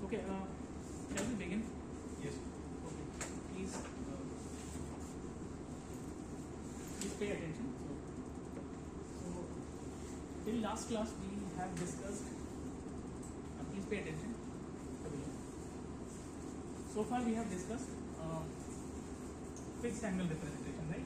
Okay, shall we begin? Yes. Okay, please pay attention. So till last class we have discussed. Please pay attention. So far we have discussed fixed angle representation, right?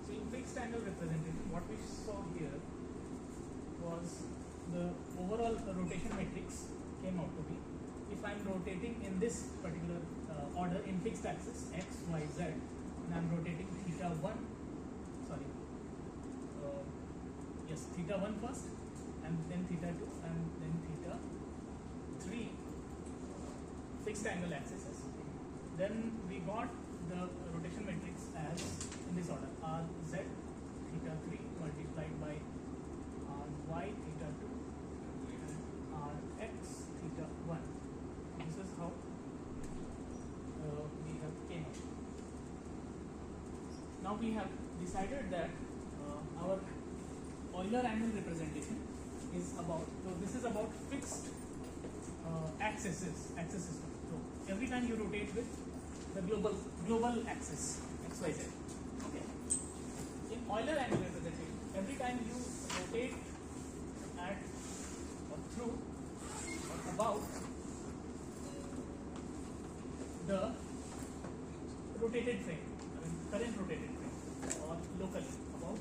So in fixed angle representation, what we saw here was the overall rotation matrix came out to be, if I am rotating in this particular order in fixed axis x, y, z, and I am rotating theta 1, sorry, yes, theta 1 first, and then theta 2, and then theta 3 fixed angle axes. Then we got the rotation matrix as in this order: r z theta 3 multiplied by r y theta 2 and r x theta 1. This is how we have came up. Now we have decided that our Euler angle representation is about, so this is about fixed axis system. So every time you rotate with the global axis x, y, z. Okay. In Euler angle representation, every time you rotate at or through or about the rotated frame, I mean current rotated frame, or locally about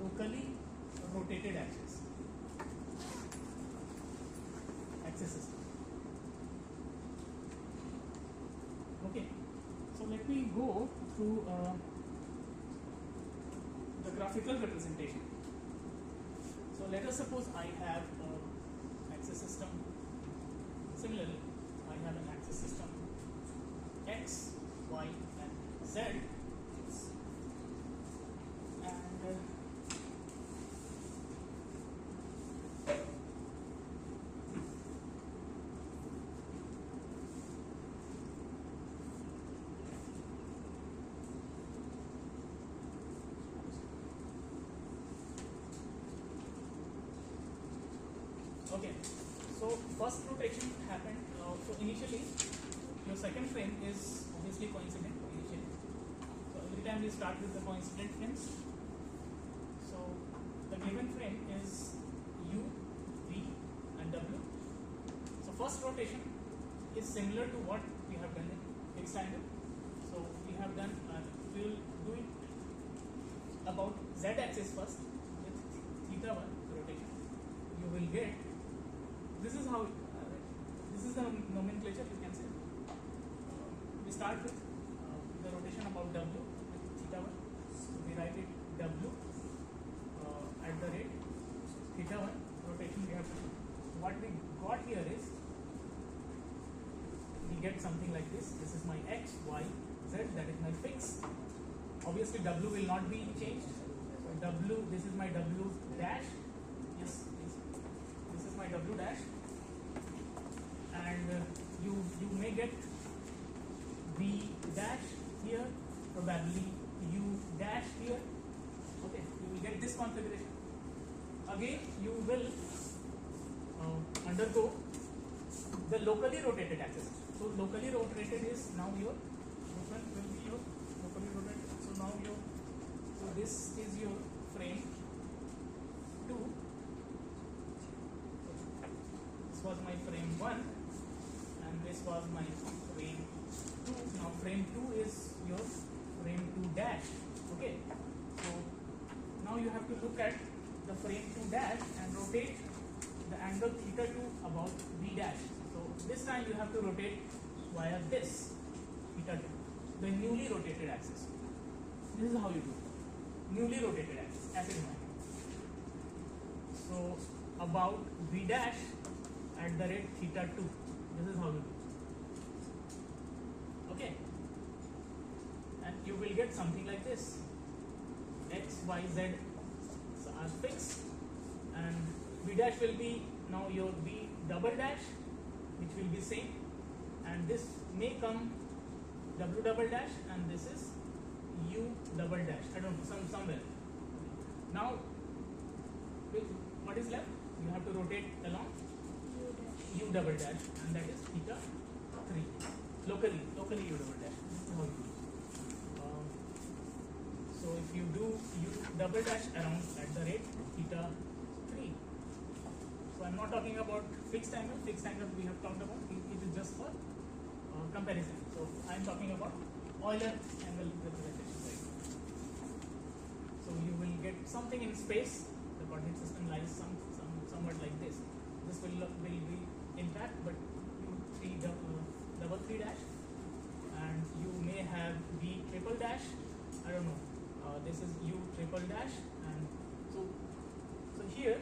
locally rotated axis system. Okay, so let me go through the graphical representation. So let us suppose I have an axis system. Similarly, I have an axis system x, y, and z, and okay, so first rotation happened. So initially, your second frame is obviously coincident initially. So every time we start with the coincident frames. So the given frame is u, v, and w. So first rotation is similar to what we have done in fixed angle. So we have done, we will do it about z axis first with theta 1 rotation. You will get, this is how, this is the nomenclature you can say. We start with the rotation about w with theta 1. So we write it w at the rate theta 1 rotation we have to do. What we got here is, we get something like this. This is my x, y, z, that is my fix. Obviously w will not be changed. So w, this is my w dash. Yes, this is my w dash, and you may get v dash here, probably u dash here. Okay, you will get this configuration. Again, you will undergo the locally rotated axis. So locally rotated is now your movement will be your locally rotated. So now your, so this is your frame 2. This was my frame 1, and this was my frame 2. Now frame 2 is your frame 2 dash. Okay, so now you have to look at the frame 2 dash and rotate the angle theta 2 about v dash. So this time you have to rotate via this theta 2, the newly rotated axis. This is how you do it. Newly rotated axis, as in mind. So about v dash at the rate theta 2. This is how you do it. Okay, and you will get something like this. X, Y, Z are fixed, and v dash will be now your v double dash, which will be same, and this may come w double dash, and this is u double dash. I don't know, somewhere. Now, what is left? You have to rotate along u double dash, and that is theta 3. Locally u double dash. This is how you do. So if you do u double dash around at the rate theta 3. So I'm not talking about fixed angle. Fixed angle we have talked about. It is just for comparison. So I'm talking about Euler angle representation. Right? So you will get something in space. The coordinate system lies somewhat like this. This will be intact, but u3 double 3 dash, and you may have v triple dash. I don't know. This is u triple dash, and so here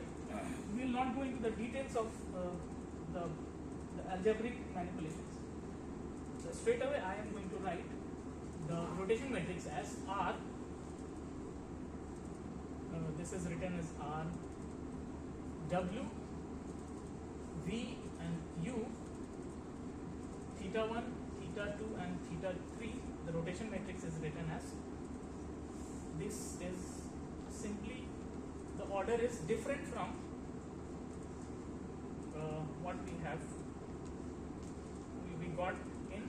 we will not go into the details of the algebraic manipulations. So straight away I am going to write the rotation matrix as R. This is written as R W V and U theta 1, theta 2 and theta 3. The rotation matrix is written as this. Is simply the order is different from what we got in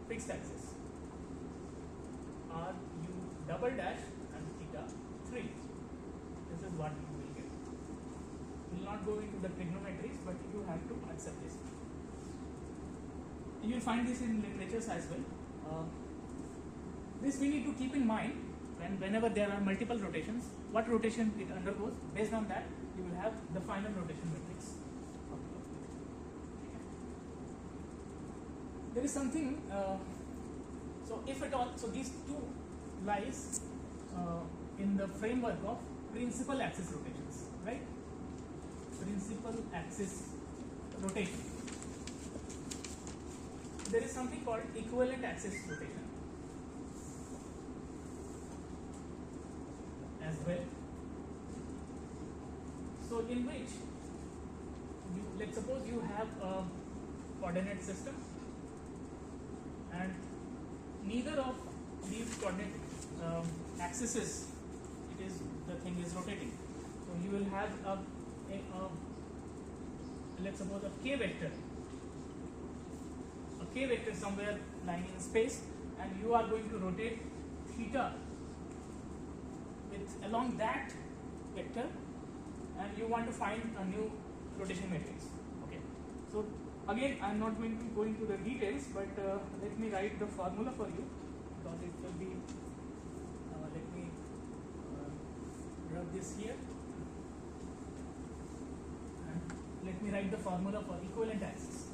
fixed axis. R U double dash and theta 3. This is what you will get. We will not go into the trigonometries, but you have to accept this. You will find this in literatures as well. This we need to keep in mind whenever there are multiple rotations, what rotation it undergoes. Based on that, you will have the final rotation matrix. There is something. So if at all, so these two lies in the framework of principal axis rotations, right? Principal axis rotation. There is something called equivalent axis rotation as well. So in which let's suppose you have a coordinate system and neither of these coordinate axes the thing is rotating. So you will have a let's suppose a k vector somewhere lying in space, and you are going to rotate theta along that vector, and you want to find a new rotation matrix. Okay, so again I am not going to go into the details, but let me write the formula for you, because it will be let me rub this here, and let me write the formula for equivalent axis.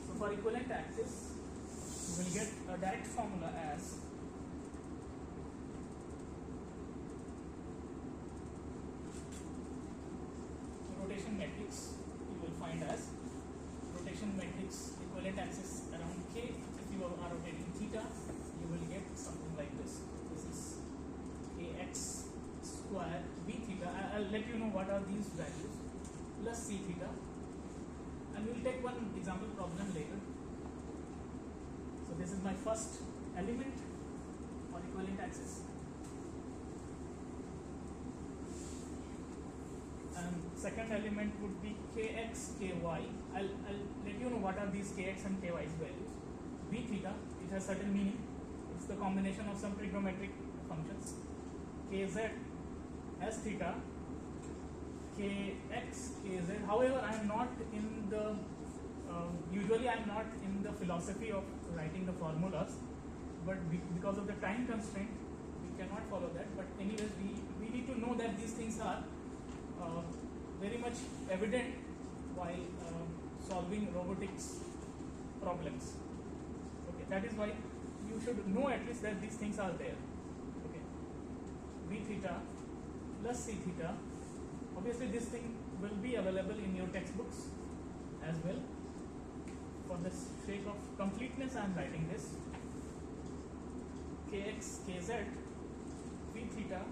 So for equivalent axis, you will get a direct formula as rotation matrix. You will find as rotation matrix equivalent axis around k. If you are rotating theta, you will get something like this. This is kx square b theta. I'll let you know what are these values, plus c theta, and we will take one example problem later. So this is my first element for equivalent axis, and second element would be kx ky. I'll let you know what are these kx and ky's values. B theta, it has certain meaning. It's the combination of some trigonometric functions. Kz as theta, kx kz. However, I am not in the usually I am not in the philosophy of writing the formulas, but because of the time constraint, we cannot follow that. But anyways, we need to know that these things are very much evident while solving robotics problems. Okay, that is why you should know at least that these things are there. Okay, b theta plus c theta. Obviously, this thing will be available in your textbooks as well. For the sake of completeness, I am writing this. Kx kz b theta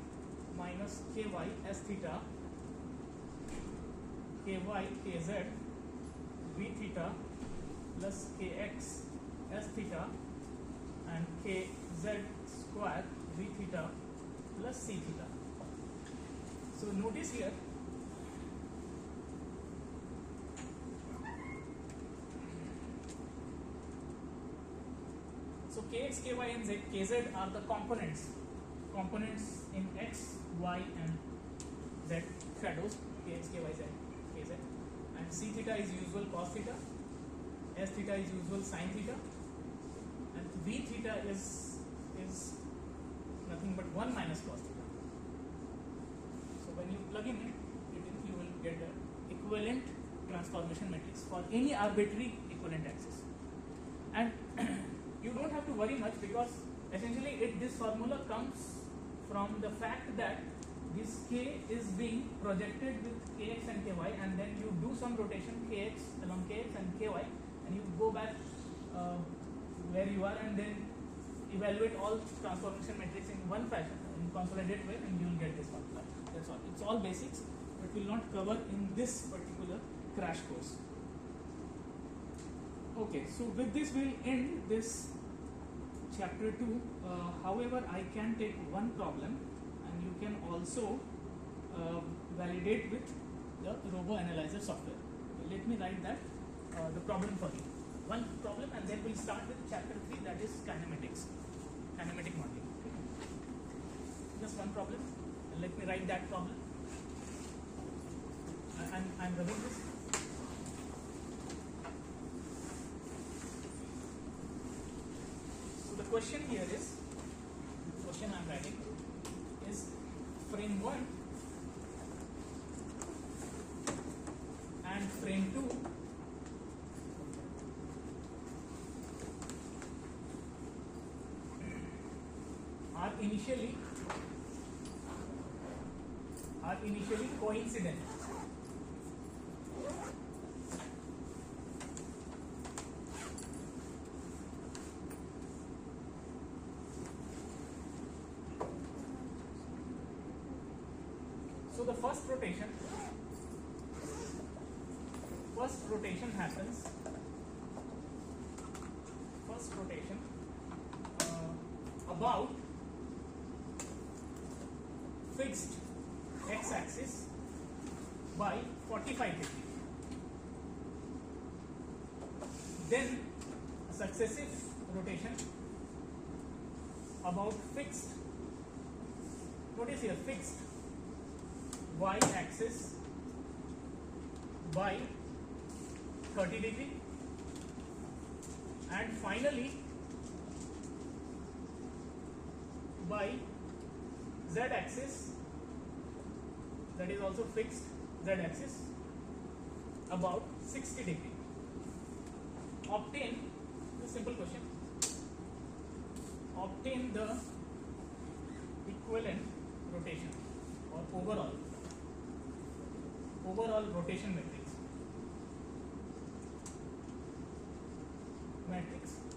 minus ky s theta, ky kz b theta plus kx s theta and kz square v theta plus c theta. So notice here, so kx, ky and z, kz are the components in x, y and z shadows, kx, ky, z, kz, and c theta is usual cos theta, s theta is usual sin theta, and v theta is nothing but 1 minus cos theta. So when you plug in it, you will get an equivalent transformation matrix for any arbitrary equivalent axis, and you don't have to worry much, because essentially this formula comes from the fact that this k is being projected with kx and ky, and then you do some rotation kx along kx and ky, and you go back where you are, and then evaluate all transformation matrix in one fashion, in consolidated way, and you will get this formula. That's all. It's all basics, but will not cover in this particular crash course. Okay, so with this we'll end this chapter 2. However, I can take one problem, and you can also validate with the Robo Analyzer software. Let me write that the problem for you. One problem, and then we'll start with chapter 3, that is kinematics, kinematic modeling. Just one problem. Let me write that problem. I'm rubbing this. So the question here is, the question I'm writing is frame 1 and frame 2 are initially coincident. So the first rotation happens. About fixed x-axis by 45 degrees. Then a successive rotation about fixed, notice here, fixed y-axis by 30 degree, and finally by z-axis, that is also fixed z-axis, about 60 degree. Obtain, this simple question, obtain the equivalent rotation or overall rotation matrix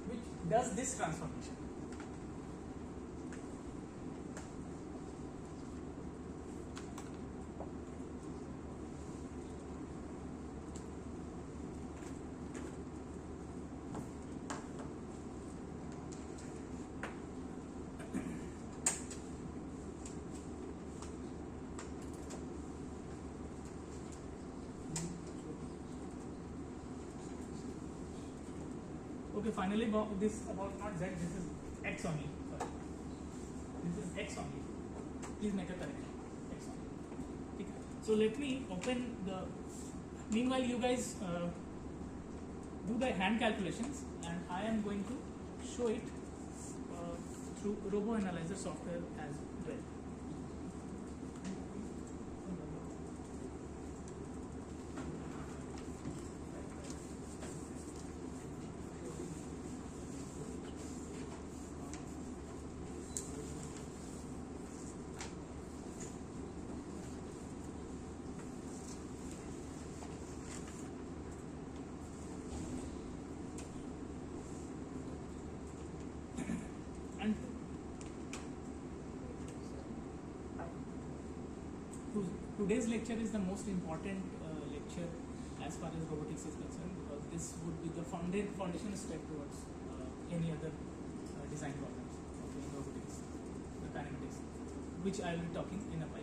which does this transformation. Okay, finally this about not z, this is x only. Sorry, this is x only. Please make a correction. X only. Okay. So let me open the. Meanwhile, you guys do the hand calculations, and I am going to show it through Robo Analyzer software as well. Today's lecture is the most important lecture as far as robotics is concerned, because this would be the foundation step towards any other design problems, okay, in robotics, the kinematics, which I will be talking in a while.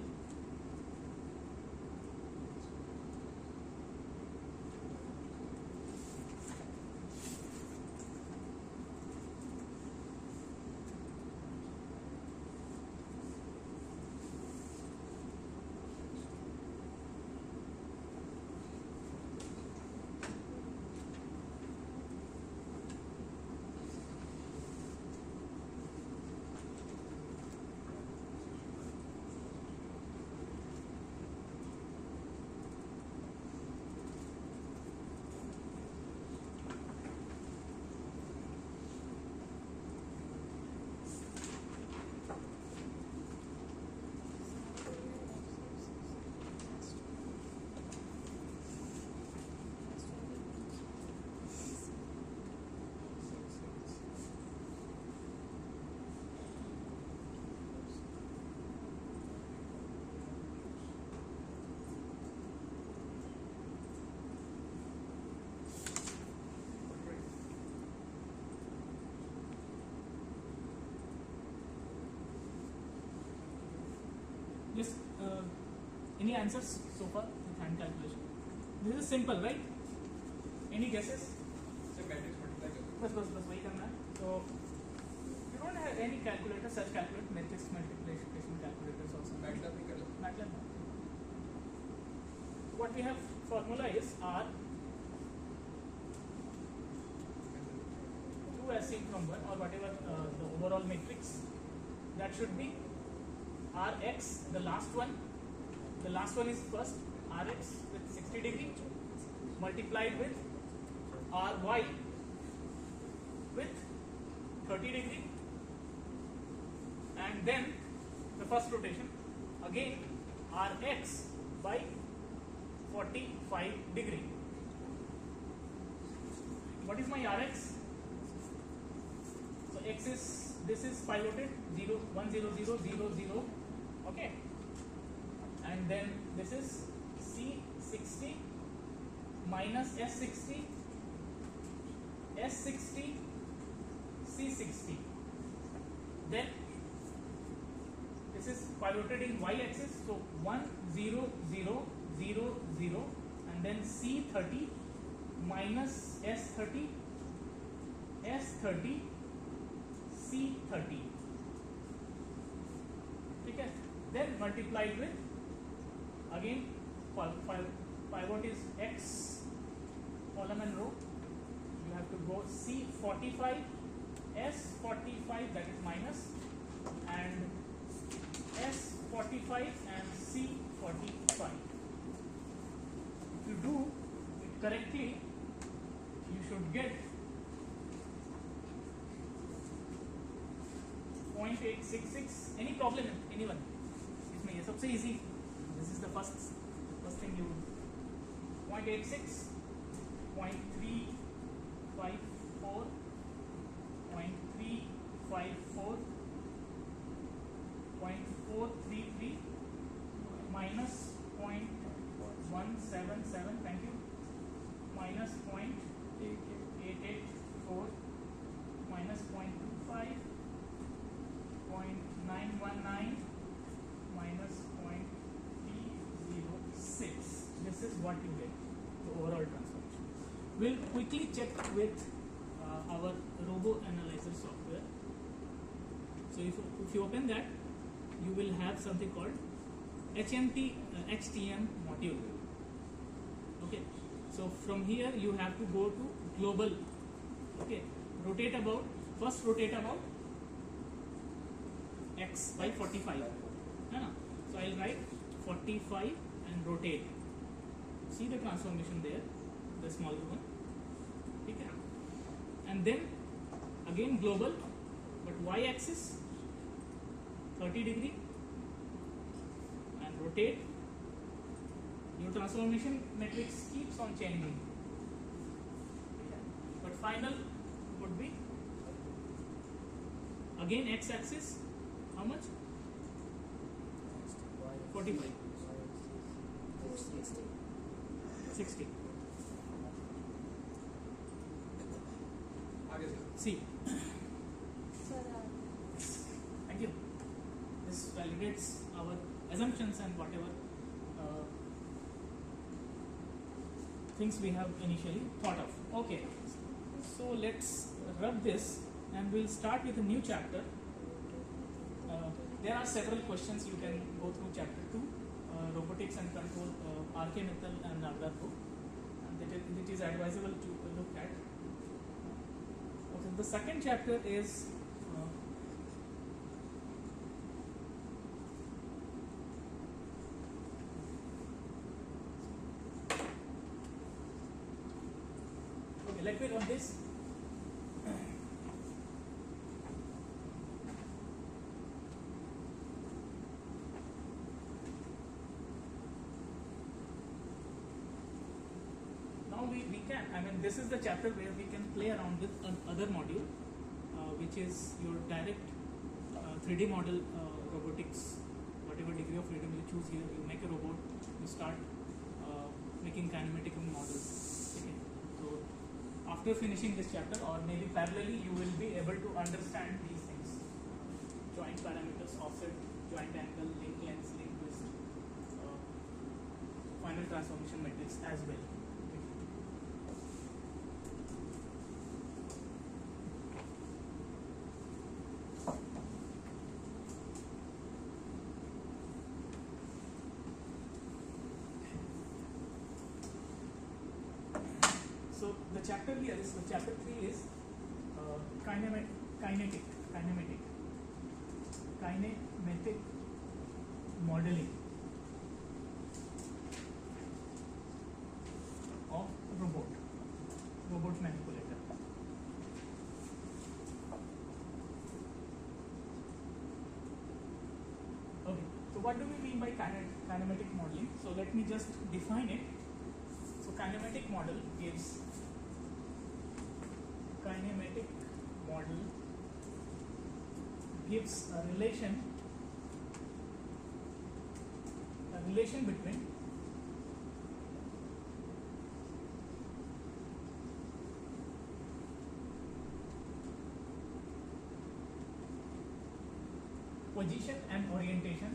Yes, any answers so far with hand calculation? This is simple, right? Any guesses? बस वही करना है. So you don't have any calculator, such calculator, matrix multiplication calculators also. MATLAB. What we have formula is R 2 as seen from 1 or whatever the overall matrix, that should be Rx, the last one is first, Rx with 60 degree multiplied with Ry with 30 degree, and then the first rotation again Rx by 45 degree. What is my Rx? So X is, this is pivoted 0 1 0 0 0 0, okay, and then this is C60 minus S60 S60 C60, then this is pivoted in Y axis, so 1 0 0 0 0, and then C30 minus S30 S30 C30, okay, then multiplied with again pivot is X column and row, you have to go C45 S45, that is minus, and S45 and C45. If you do it correctly, you should get 0.866. Any problem, anyone? इसमें ये सबसे easy. This is the first thing you would. 0.86, 0.354, 0.354, 0.433 minus 0.177. Thank you. Minus 0.884, minus 0.25, 0.919, minus 0.306. This is what you get, the overall transformation. We'll quickly check with our Robo Analyzer software. So if you open that, you will have something called HTM module. Okay, so from here you have to go to global. Okay, rotate about, first rotate about X by 45. So I'll write 45 and rotate. See the transformation there, the smaller one. Okay, and then again global, but Y axis 30 degree and rotate. Your transformation matrix keeps on changing, but final would be again X axis, how much? 45, 60. See, Sir, validates our assumptions and whatever things we have initially thought of. Okay, so let's rub this and we'll start with a new chapter. There are several questions you can go through chapter 2, robotics and control, R.K. Mittal and Nagarkar, and it is advisable to look at. Okay, the second chapter is let me run this. Now we can, this is the chapter where we can play around with another module, which is your direct 3D model robotics. Whatever degree of freedom you choose here, you make a robot, you start making kinematic models. Okay. So after finishing this chapter, or maybe parallelly, you will be able to understand these things: joint parameters, offset, joint angle, link length, link twist, final transformation matrix as well. So the chapter here is, chapter 3 is kinematic modeling of robot manipulator. Okay, so what do we mean by kinematic modeling? So let me just define it. So kinematic model gives a relation between position and orientation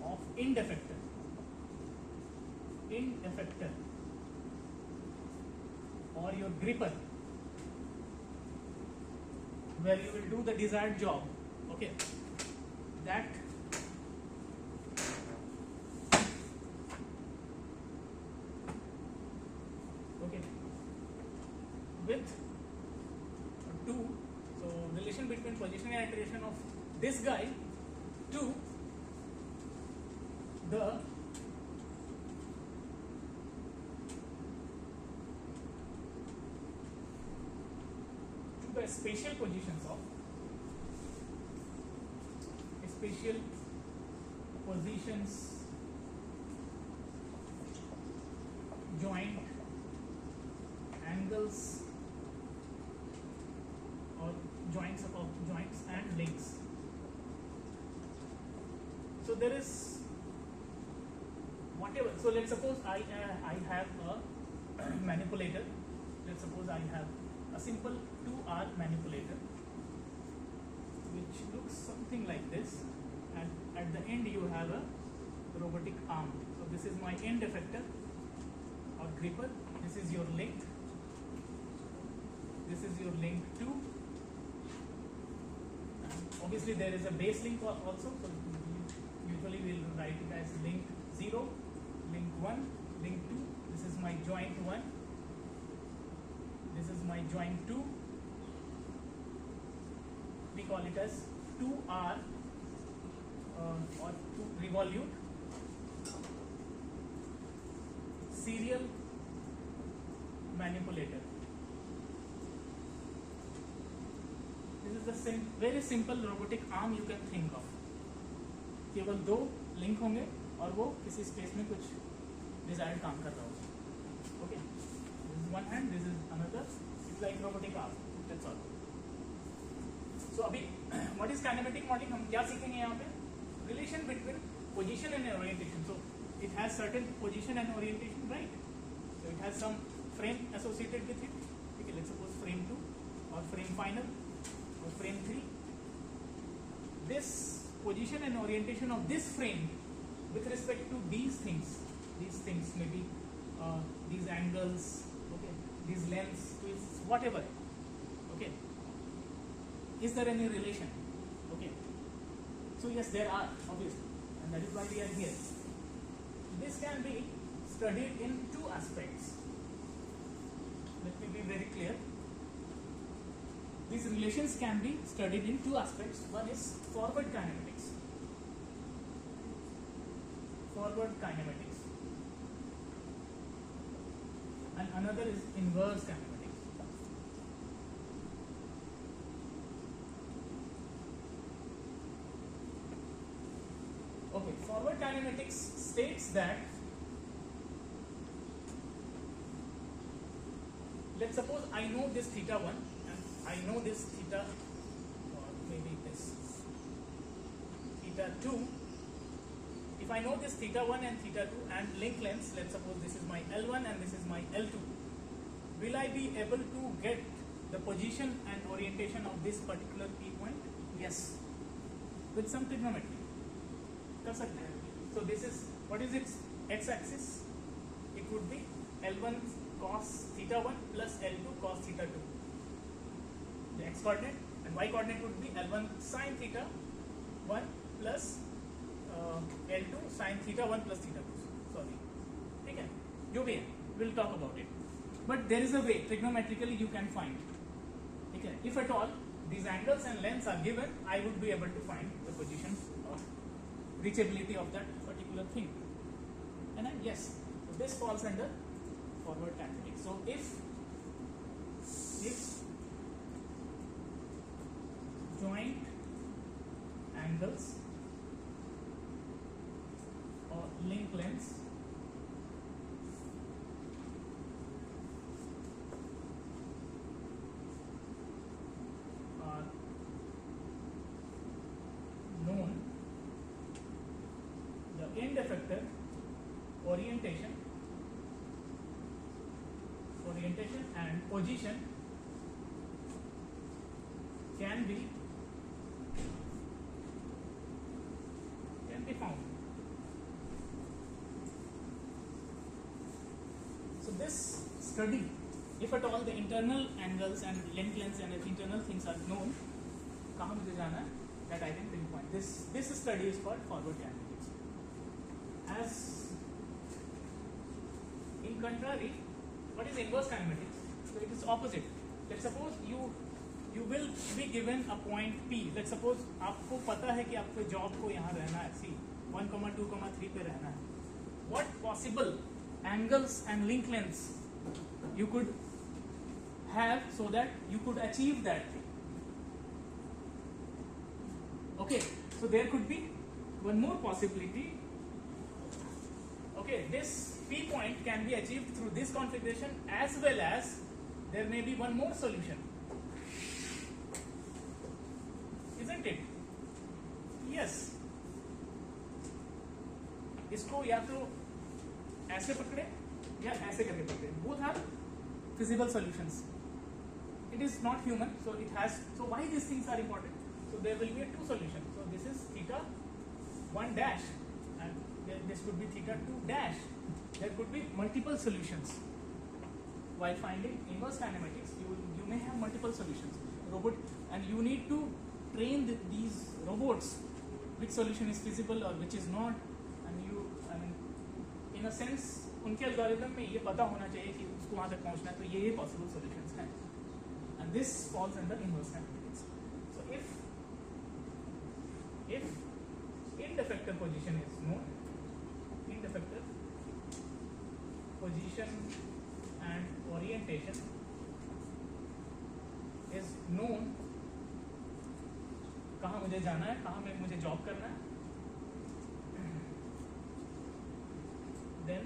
of end effector or your gripper, where you will do the desired job. Okay, that with two, so relation between position and iteration of this guy to the spatial positions of joint angles or joints and links. So there is whatever. So let's suppose I have a manipulator. Let's suppose I have a simple 2R manipulator which looks something like this, and at the end you have a robotic arm. So this is my end effector or gripper. This is your link. This is your link 2. And obviously there is a base link also. So usually we'll write it as link 0, link 1, link 2. This is my joint 1. This is my joint 2. We call it as 2R or 2 revolute serial manipulator. This is the very simple robotic arm you can think of. केवल 2 link होंगे और वो किसी space में कुछ desired काम कर रहा होगा. Okay, this is one hand, this is another. It's like robotic arm. That's all. So अभी what is kinematic modeling? हम क्या सीखेंगे यहाँ पे? Relation between position and orientation. So it has certain position and orientation, right? So it has some frame associated with it. Okay, let's suppose frame 2 or frame final or frame 3. This position and orientation of this frame with respect to these things maybe these angles, okay, these lengths, twists, whatever, okay, is there any relation? Okay, so yes, there are, obviously, and that is why we are here. This can be studied in two aspects. Let me be very clear. These relations can be studied in two aspects. One is forward kinematics. And another is inverse kinematics. Okay, forward kinematics states that, let's suppose I know this theta 1 and I know this theta, or maybe this theta 2. If I know this theta 1 and theta 2 and link lengths, let's suppose this is my L1 and this is my L2, will I be able to get the position and orientation of this particular P point? Yes, with some trigonometry. So this is, what is its x-axis? It would be L1 cos theta 1 plus L2 cos theta 2, the x coordinate, and y coordinate would be L1 sin theta 1 plus L2 sin theta 1 plus theta 2. Sorry, okay, जो भी है, we'll talk about it. But there is a way, trigonometrically you can find. Okay, if at all these angles and lengths are given, I would be able to find the position of reachability of that particular thing. And then yes, this falls under forward kinematics. So if joint angles or link lengths are known, the end effector orientation and position can be found. So this study, if at all the internal angles and link lengths and internal things are known, कहाँ मुझे जाना है, that I can pinpoint. This study is called forward kinematics. As in contrary, what is inverse kinematics? So it is opposite. Let's suppose you will be given a point P. Let's suppose आपको पता है कि आपको job को यहाँ रहना है, C 1, 2, 3 पे रहना है. What possible angles and link lengths you could have so that you could achieve that? Okay, so there could be one more possibility. Okay, this P point can be achieved through this configuration, as well as there may be one more solution, isn't it? Yes. इसको या तो ऐसे पकड़े या ऐसे करके पकड़े. Both have feasible solutions. It is not human, so it has. So why these things are important? So there will be two solutions. So this is theta 1 dash, and this could be theta 2 dash. There could be multiple solutions. While finding inverse kinematics, you may have multiple solutions. Robot, and you need to train these robots which solution is feasible or which is not. And you, I mean, in a sense, उनके algorithm में ये पता होना चाहिए कि उसको वहाँ तक पहुँचना है, तो ये possible solutions हैं. And this falls under inverse kinematics. So if end effector position is known, end effector position and orientation is known, कहाँ मुझे जाना है, कहाँ में मुझे जॉब करना है, then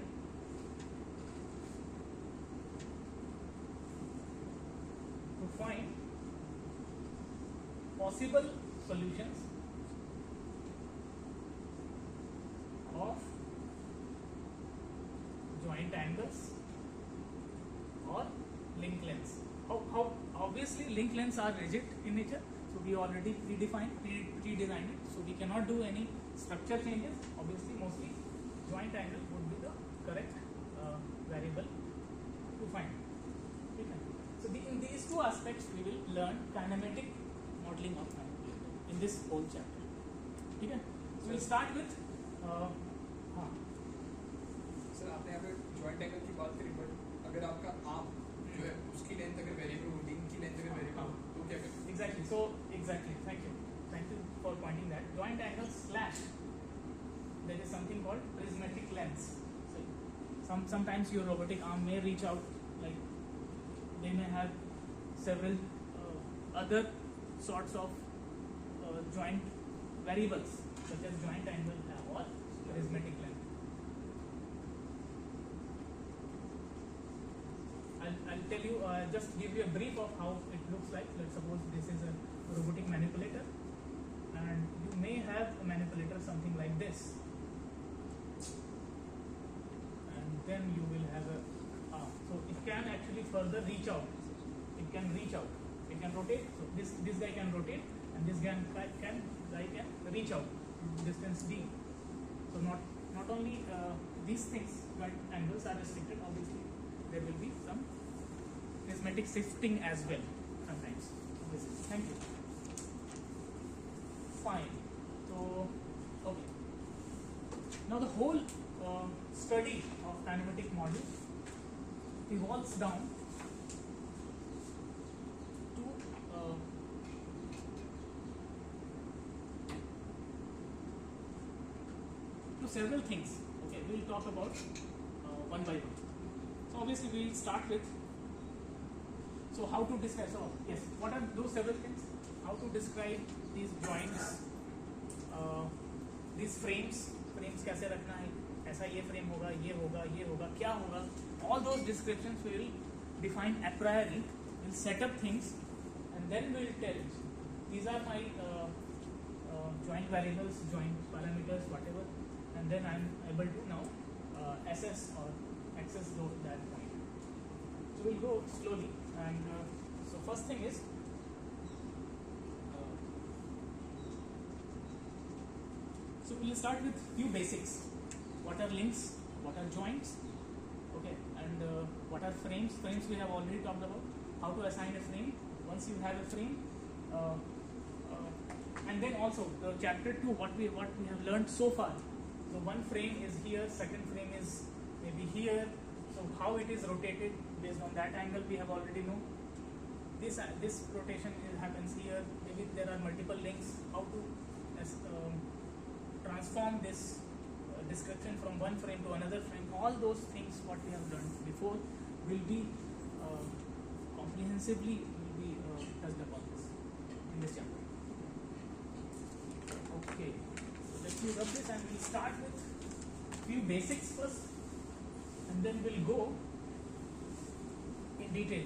to find possible solutions of joint angles or link lengths. obviously link lengths are rigid in nature, so we already predesigned it, so we cannot do any structure changes. Obviously, mostly joint angle would be the correct variable to find. Okay. So in these two aspects we will learn kinematic modeling of manipulator in this whole chapter. Okay. So we'll start with sir आपने यहाँ पे joint angle की बात करी, but अगर आपका arm जो है उसकी लेंथ अगर वेरिएबल हो, लिंक की लेंथ अगर वेरिएबल हो, तो क्या करें? Exactly. So exactly. Thank you for pointing that. Joint angle slash. There is something called prismatic lengths. So sometimes your robotic arm may reach out, like they may have several other sorts of joint variables such as joint angle or prismatic length. I'll tell you, just give you a brief of how it looks like. Let's suppose this is a robotic manipulator, and you may have a manipulator something like this, and then you will have a arm. So it can actually further reach out. It can reach out. It can rotate. So this guy can rotate, and this guy can reach out distance d. So not only these things, but angles are restricted. Obviously, there will be some prismatic shifting as well sometimes. Thank you. Fine. So okay. Now the whole study of kinematic model evolves down to several things. Okay, we'll talk about one by one. So obviously we'll start with, so how to describe, so yes, what are those several things? How to describe these joints, these frames कैसे रखना है, ऐसा ये frame होगा, ये होगा, क्या होगा, all those descriptions we will define a priori, we'll set up things, and then we'll tell these are my joint variables, joint parameters, whatever, and then I'm able to now assess or access that point. So we'll go slowly, and so first thing is so we'll start with few basics. What are links? What are joints? Okay, and what are frames? Frames we have already talked about. How to assign a frame. Once you have a frame, and then also the chapter 2, what we have learned so far. So one frame is here, second frame is maybe here. So how it is rotated based on that angle we have already know. This rotation happens here. Maybe there are multiple links. How to transform this description from one frame to another frame. All those things what we have learned before will be comprehensively touched upon this in this chapter. Okay, so let me rub this and we'll start with few basics first, and then we'll go in detail.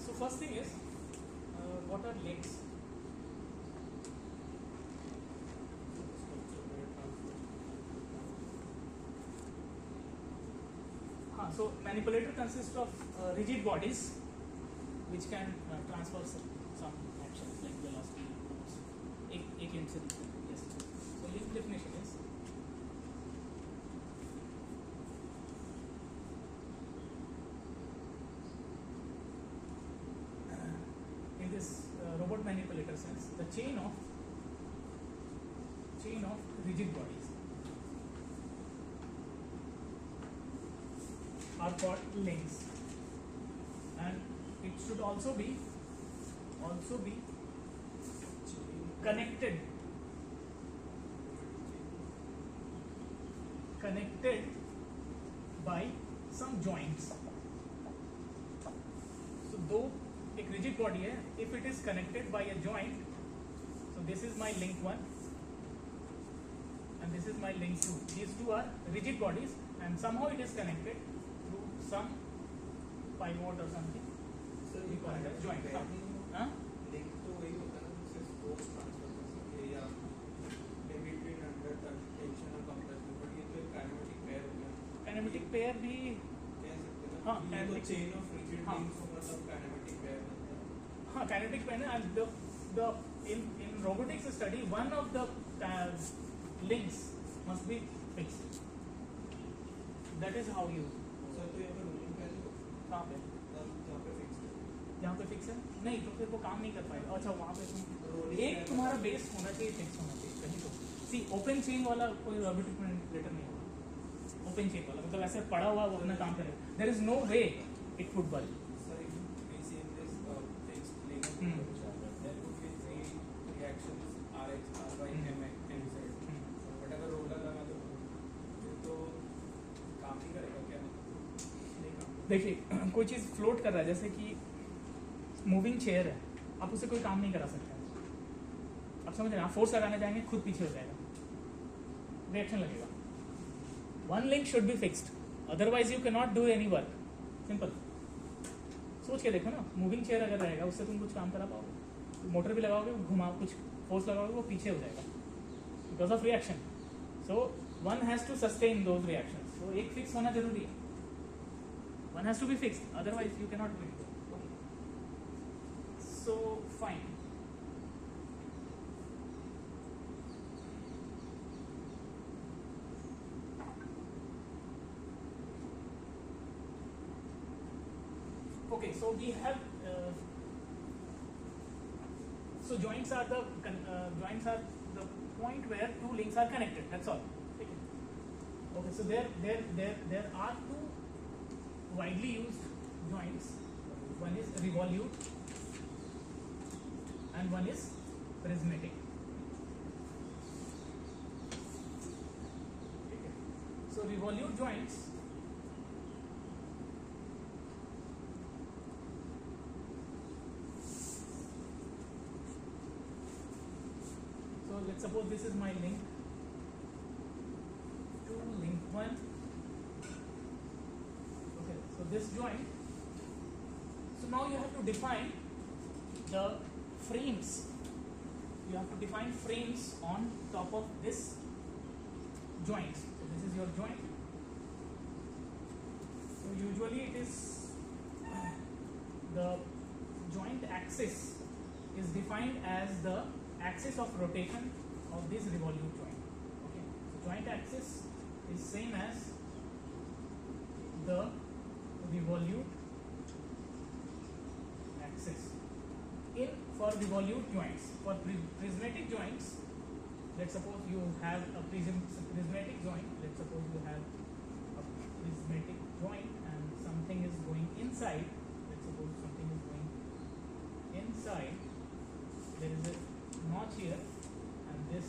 So first thing is, what are links? So manipulator consists of rigid bodies which can transfer some actions like velocity, force. एक incident. Yes. So link definition is in this robot manipulator sense, the chain of rigid bodies are called links, and it should also be connected by some joints. So though एक rigid body है, if it is connected by a joint, so this is my link 1 and this is my link 2. These two are rigid bodies and somehow it is connected through some pivot or something. So we call it as joint. Huh? Link force transfer कर सके या in between under tension और compression, but ये तो एक kinematic pair हो गया, kinematic pair भी कह सकते हैं ना। हाँ, ये तो kinetic- चेन ऑफ रिजिड हाँ। लिंक्स को मतलब काइनेमेटिक पेयर बनता है। हाँ, kinetic पेयर है, and the in robotics study one of the links must be fixed. That is how you sir तो यहाँ पे रोलिंग पेयर है, कहाँ पे जहाँ पे फिक्स है जहाँ पे फिक्स है नहीं तो फिर वो काम नहीं कर पाएगा। अच्छा वहाँ पे तुम रोलिंग एक तुम्हारा बेस होना चाहिए, फिक्स होना चाहिए कहीं तो। सी ओपन चेन वाला कोई रोबोटिक मैनिपुलेटर नहीं होगा। ओपन चेन वाला मतलब ऐसे पड़ा हुआ वो अपना काम करेगा, there is no way it would work. Sir, if we see in this fixed linear Hmm. potential, there would be three reactions Rx, Ry, Mx, and Z. But अगर रोलर लगा तो फिर तो काम नहीं करेगा क्या? नहीं काम करेगा। देखिए कोई चीज़ फ्लोट कर रहा है, जैसे कि मूविंग चेयर है, आप उससे कोई काम नहीं करा सकते हैं। आप समझ रहे हैं, आप फोर्स लगाने जाएंगे खुद पीछे हो जाएगा, रिएक्शन लगेगा। One link should be fixed, otherwise you can not do any work. Simple सोच के देखो ना, मूविंग चेयर अगर रहेगा उससे तुम कुछ काम करा पाओगे? मोटर भी लगाओगे, घुमाओ, कुछ फोर्स लगाओगे, वो पीछे हो जाएगा because of reaction. So one has to sustain those reaction. तो एक फिक्स होना जरूरी है, one has to be fixed, otherwise you can not do it. So fine. Okay, so we have so joints are the point where two links are connected. That's all. Okay, so there are two widely used joints. One is revolute and one is prismatic. Okay. So revolute joints so let's suppose this is my link 2, link 1. Okay, so this joint, so now you have to define the frames. You have to define frames on top of this joint. So this is your joint. So usually it is the joint axis is defined as the axis of rotation of this revolute joint. Okay. So joint axis is same as the revolute axis. In for revolute joints, for prismatic joints, let's suppose you have a prismatic joint. Let's suppose you have a prismatic joint and something is going inside. Let's suppose something is going inside. There is a notch here, and this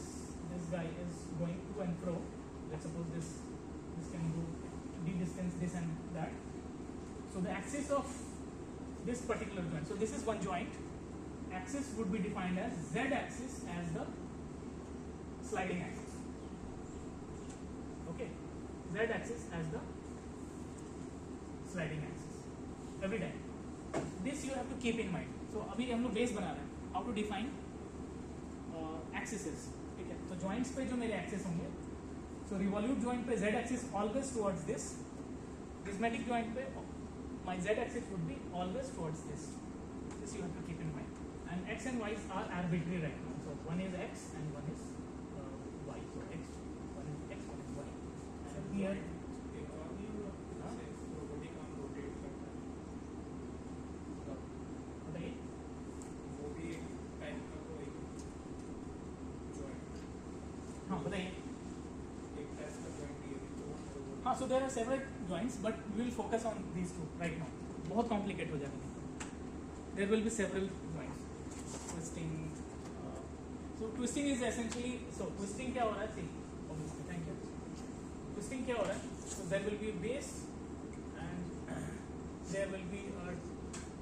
guy is going to and fro. Let's suppose this can go d-distance this and that. So the axis of this particular joint. So this is one joint. Axis would be defined as z-axis as the sliding axis. Okay, z-axis as the sliding axis every time. This you have to keep in mind. So अभी हम लोग base बना रहे हैं, how to define axes. ठीक है, तो joints पे जो मेरे axis होंगे, so revolute joint पे z-axis always towards this. Prismatic joint पे my z-axis would be always towards this. This you have to keep in mind. And x and y are arbitrary right now. So one is x and one is y. So one is x, one is y. And here, एक और भी हाँ? जैसे robotic arm rotate करता है, बताइए। वो भी एक टाइप का कोई जॉइंट, हाँ बताइए। एक टाइप का जॉइंट ये भी तो रोबोटिक। हाँ, so there are several joints, but we will focus on these two right now. बहुत complicated हो जाएगा। There will be several joints. Twisting. So twisting is essentially, so twisting क्या हो रहा है? See, obviously, thank you. Twisting क्या हो रहा है? So there will be base and there will be a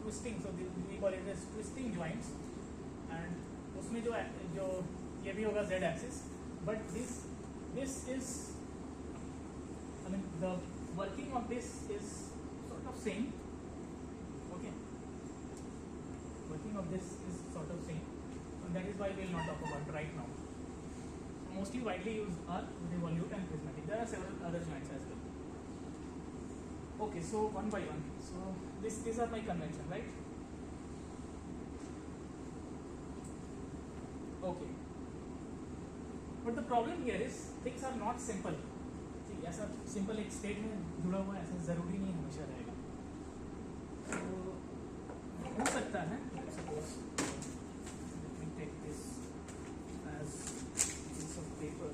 twisting. So we call it as twisting joints. And उसमें जो ये भी होगा z axis, but this is, I mean the working of this is sort of same. Okay. Working of this is sort of same. that is why we will not talk about right now. So mostly widely used are revolute and prismatic. There are several other joints as well. Okay, so one by one. So these are my convention, right? Okay. But the problem here is things are not simple. See, ऐसा simple एक state में जुड़ा हुआ ऐसा जरूरी नहीं हमेशा रहेगा. तो हो सकता है. Suppose let me take this as piece of paper.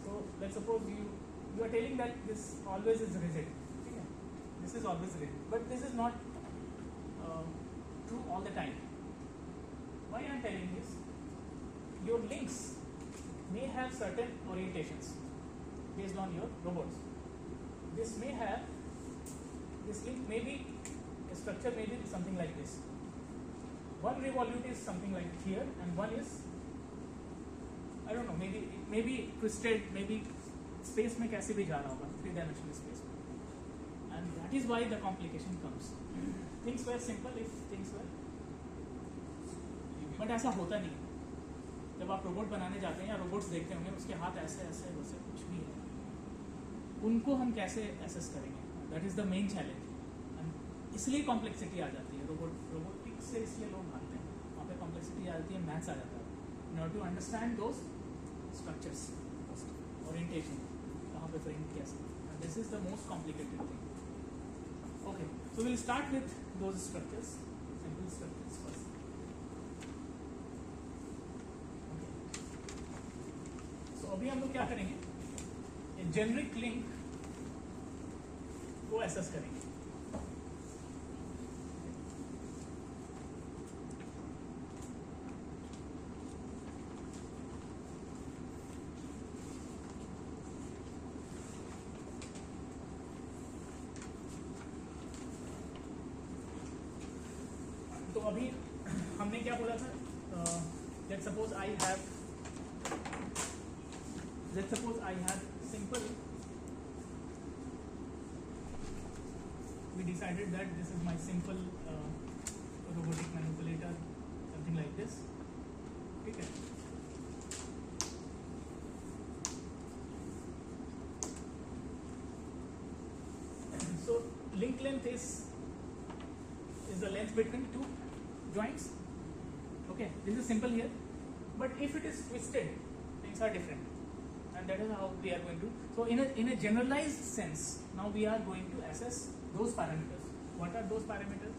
So let's suppose you are telling that this always is rigid. Okay? This is always rigid, but this is not true all the time. Why I am telling this? Your links may have certain orientations based on your robots. This link may be a structure may be something like this. One revolute is something like here, and one is I don't know. Maybe it may be twisted. Maybe space में कैसे भी जा रहा होगा 3-dimensional space में. And that is why the complication comes. Things were simple if things were. But ऐसा होता नहीं. जब आप रोबोट बनाने जाते हैं या रोबोट्स देखते होंगे उसके हाथ ऐसे ऐसे वैसे कुछ भी है, उनको हम कैसे एसेस करेंगे? That is the main challenge. And इसलिए कॉम्प्लेक्सिटी आ जाती है. रोबोटिक्स से इसलिए लोग भागते हैं. वहाँ पे कॉम्प्लेक्सिटी आ जाती है, मैथ्स आ जाता है. In order to understand those structures, orientation कहाँ पे फ्रेम कैसे. This is the most complicated thing. Okay, so will start with those structures, simple structures first. अभी हम लोग क्या करेंगे? जेनरिक लिंक को एसेस करेंगे. तो अभी हमने क्या बोला था? Let's suppose I have simple. We decided that this is my simple robotic manipulator, something like this. ठीक है. So link length is the length between two joints. Okay, this is simple here. But if it is twisted, things are different. And that is how we are going to. So in a generalized sense, now we are going to assess those parameters. What are those parameters?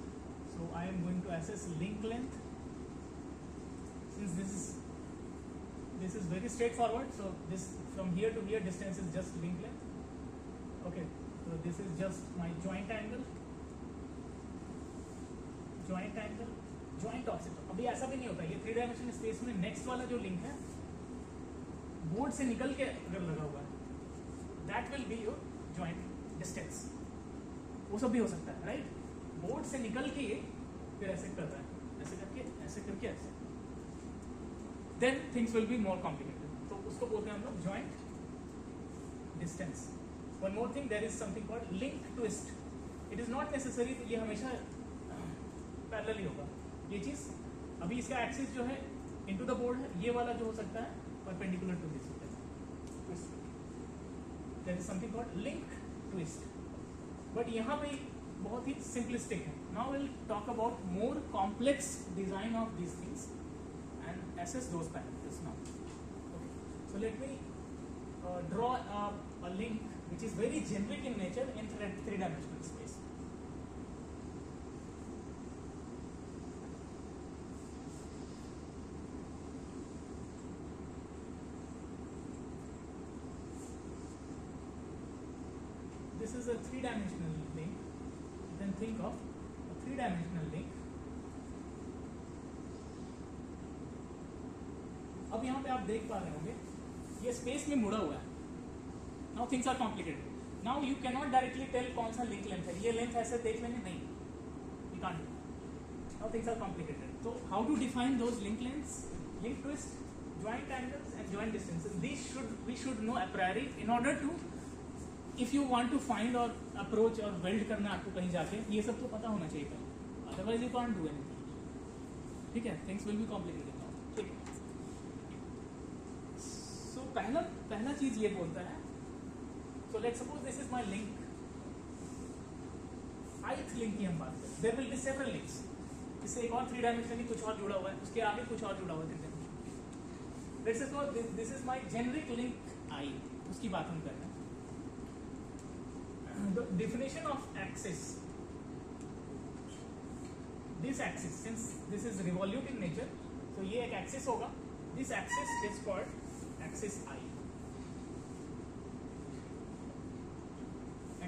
So I am going to assess link length. Since this is very straightforward, so this from here to here distance is just link length. Okay, so this is just my joint angle, joint offset. अभी ऐसा भी नहीं होता. ये 3-dimensional space में next वाला जो link है बोर्ड से निकल के अगर लगा हुआ है, that will be your joint distance. वो सब भी हो सकता है, राइट? बोर्ड से निकल के ये फिर ऐसे कर रहा है, ऐसे करके ऐसे, then things will be more complicated. तो उसको बोलते हैं हम लोग joint distance. One more thing, there is something called link twist. It is not necessary ये हमेशा पैरेलल ही होगा. ये चीज अभी इसका एक्सिस जो है इनटू द बोर्ड है, ये वाला जो हो सकता है perpendicular to this twist. There is something called link twist. But यहाँ पे बहुत ही simplistic है. Now we'll talk about more complex design of these things and assess those parameters now. Okay. So let me draw a link which is very generic in nature in 3-dimensional space. This is a 3-dimensional link. Then think of a 3-dimensional link. अब यहाँ पे आप देख पा रहे होंगे ये space में मुड़ा हुआ है. Now things are complicated. Now you cannot directly tell कौन सा link length है. ये length ऐसे देख लेंगे नहीं. You can't. Now things are complicated. So how to define those link lengths, link twist, joint angles and joint distances? These we should know a priori in order to, if you want to find or approach or weld करना आपको कहीं जाके ये सब तो पता होना चाहिए पहले. Otherwise you can't do anything. ठीक है, things will be complicated now, ठीक है। सो पहला चीज ये बोलता है, so let's suppose this is my link, ith link की हम बात करें, there will be several links, इससे एक और 3 डायमेंशनली कुछ और जुड़ा हुआ है, उसके आगे कुछ और जुड़ा हुआ है 3 dimension. Let's suppose this is my generic link I, उसकी बात हम कर रहे हैं। The definition of axis, this axis, since this is revolute in nature, so ये एक axis होगा, this axis is called axis I,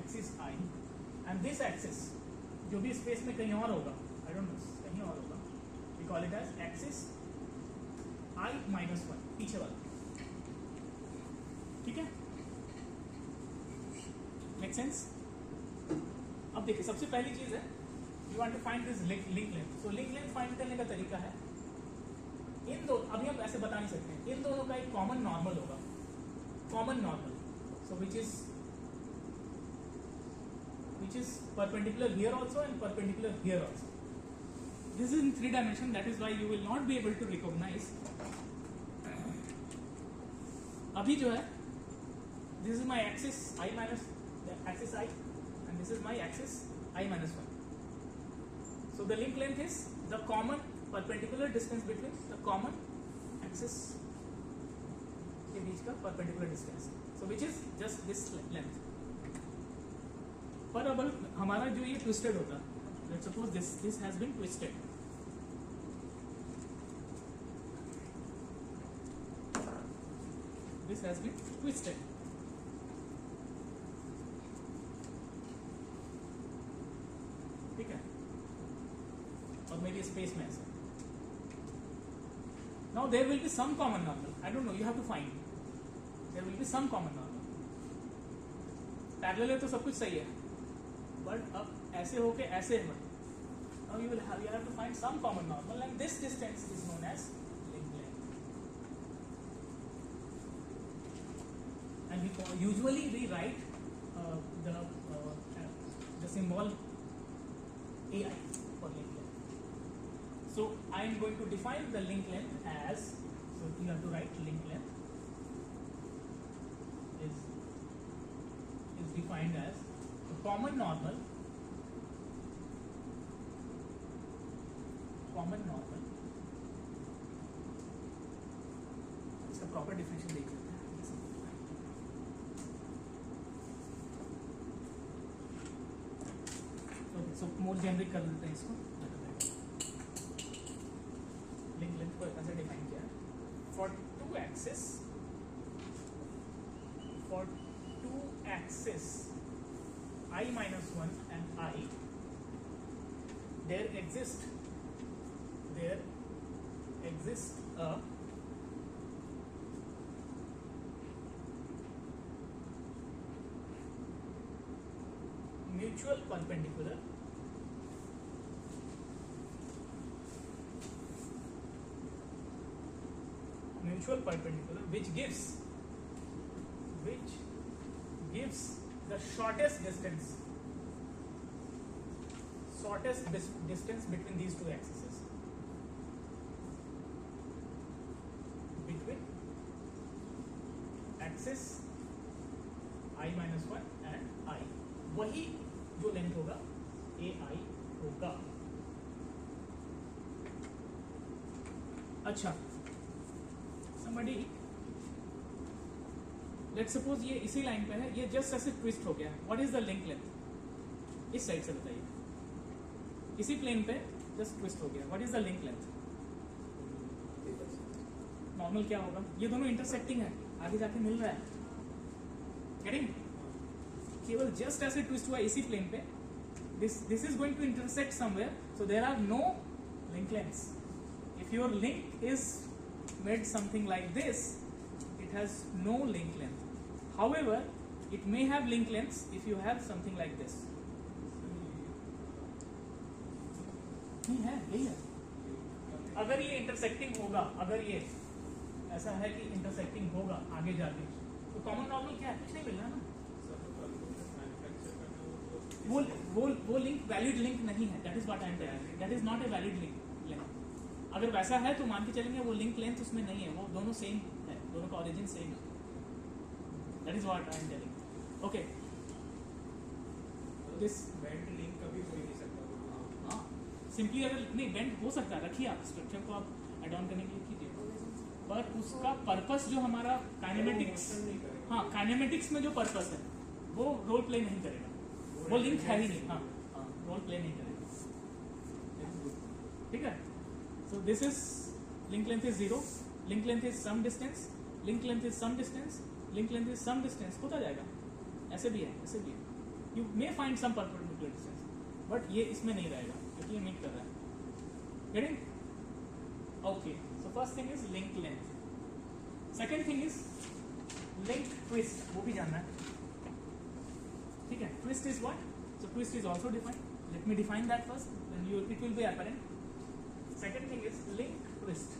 axis I, and this axis जो भी स्पेस में कहीं और होगा, I don't know, कहीं और होगा, we call it as axis I minus 1, पीछे वाला, ठीक है, मेक सेंस। अब देखिए, सबसे पहली चीज है, you want to find this link length. So link length find करने का तरीका है, इन दो, अभी हम ऐसे बता नहीं सकते, इन दोनों का एक कॉमन नॉर्मल होगा, common normal, so which is perpendicular here also and perpendicular here also. This is in 3 dimension, that is why you will not be able to recognise. अभी जो है, this is my axis I minus the axis I, and this is my axis I minus 1. So the link length is the common perpendicular distance between the common axis के बीच का perpendicular distance, so which is just this length. पर अब हमारा जो ये twisted होता, let's suppose this has been twisted, this has been twisted, ठीक है, और मेरी स्पेस में ऐसा। Now there will be some common normal, I don't know, you have to find, there will be some common normal. Parallel है तो सब कुछ सही है, बट अब ऐसे होके ऐसे है, now you have to find some common normal, and this distance is known as link length, and we usually we write the symbol AI for link length. So I am going to define the link length as, so you have to write link length is defined as the common normal इसका proper definition देख लेते हैं। Okay, सो मोर generic कर लेते हैं इसको। Link length को ऐसे डिफाइन किया for two axis I minus 1 and I, there exists a mutual perpendicular which gives the shortest distance between these two axes, between axis I minus 1 and I, वही जो length होगा AI होगा। अच्छा, somebody, let's suppose ये इसी line पे है, ये जस्ट ऐसे ट्विस्ट हो गया, what is the link length? इस साइड से बताइए, इसी प्लेन पे जस्ट ट्विस्ट हो गया, what is the link length? Normal क्या होगा? ये दोनों इंटरसेक्टिंग है, आगे जाके मिल रहा है, गेटिंग? केवल जस्ट ऐसे ट्विस्ट हुआ इसी प्लेन पे, this is going to intersect somewhere, so there are no link lengths. If your link is made something like this, it has no link length. However, it may have link lengths if you have something like this. नहीं है, यही है। अगर ये intersecting होगा, अगर ये ऐसा है कि इंटरसेक्टिंग होगा आगे जाके, तो कॉमन नॉर्मल क्या है? कुछ नहीं मिल रहा ना। वो लिंक वैलिड लिंक नहीं है, that is what I am telling, that is not a valid link. अगर वैसा है तो मान के चलेंगे वो लिंक लेंथ उसमें नहीं है, वो दोनों सेम है, दोनों का ओरिजिन सेम है. That is what I am telling. Okay this went link कभी हो ही नहीं सकता. हाँ सिंपली अगर नहीं वेंट हो सकता है, रखिए आप स्ट्रक्चर को आप एड ऑन करने के लिए कीजिए, पर उसका पर्पस जो हमारा काइनेमेटिक्स, मोशन नहीं करेगा. हाँ काइनेमेटिक्स में जो पर्पस है वो रोल प्ले नहीं करेगा, वो लिंक है ही नहीं. हाँ हाँ रोल प्ले नहीं करेगा. ठीक है. So this is link length is 0, link length is some distance, link length is some distance, link length is some distance. होता जाएगा, ऐसे भी है, ऐसे भी है. You may find some perpendicular distance, but ये इसमें नहीं रहेगा क्योंकि ये मीट कर रहा है. Getting? Okay. So first thing is link length. Second thing is link twist, वो भी जानना है. ठीक है. Twist is what? So twist is also defined. Let me define that first, then you it will be apparent. Second thing is link twist.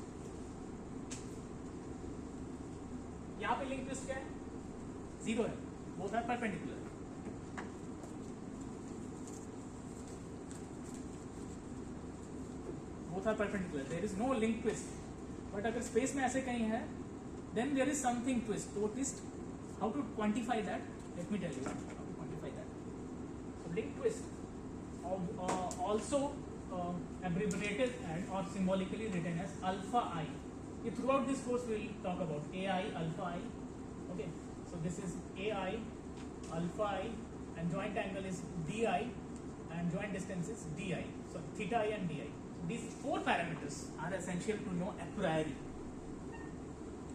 यहाँ पे link twist क्या है? 0 है, both are perpendicular. both are perpendicular, there is no link twist. But अगर space में ऐसे कहीं है then there is something twist. तो twist, how to quantify that? Let me tell you how to quantify that. So link twist also abbreviated and or symbolically written as alpha I. Throughout this course we will talk about AI, alpha I. Okay, so this is AI, alpha I, and joint angle is DI, and joint distance is DI. So theta I and DI. These 4 parameters are essential to know a priori.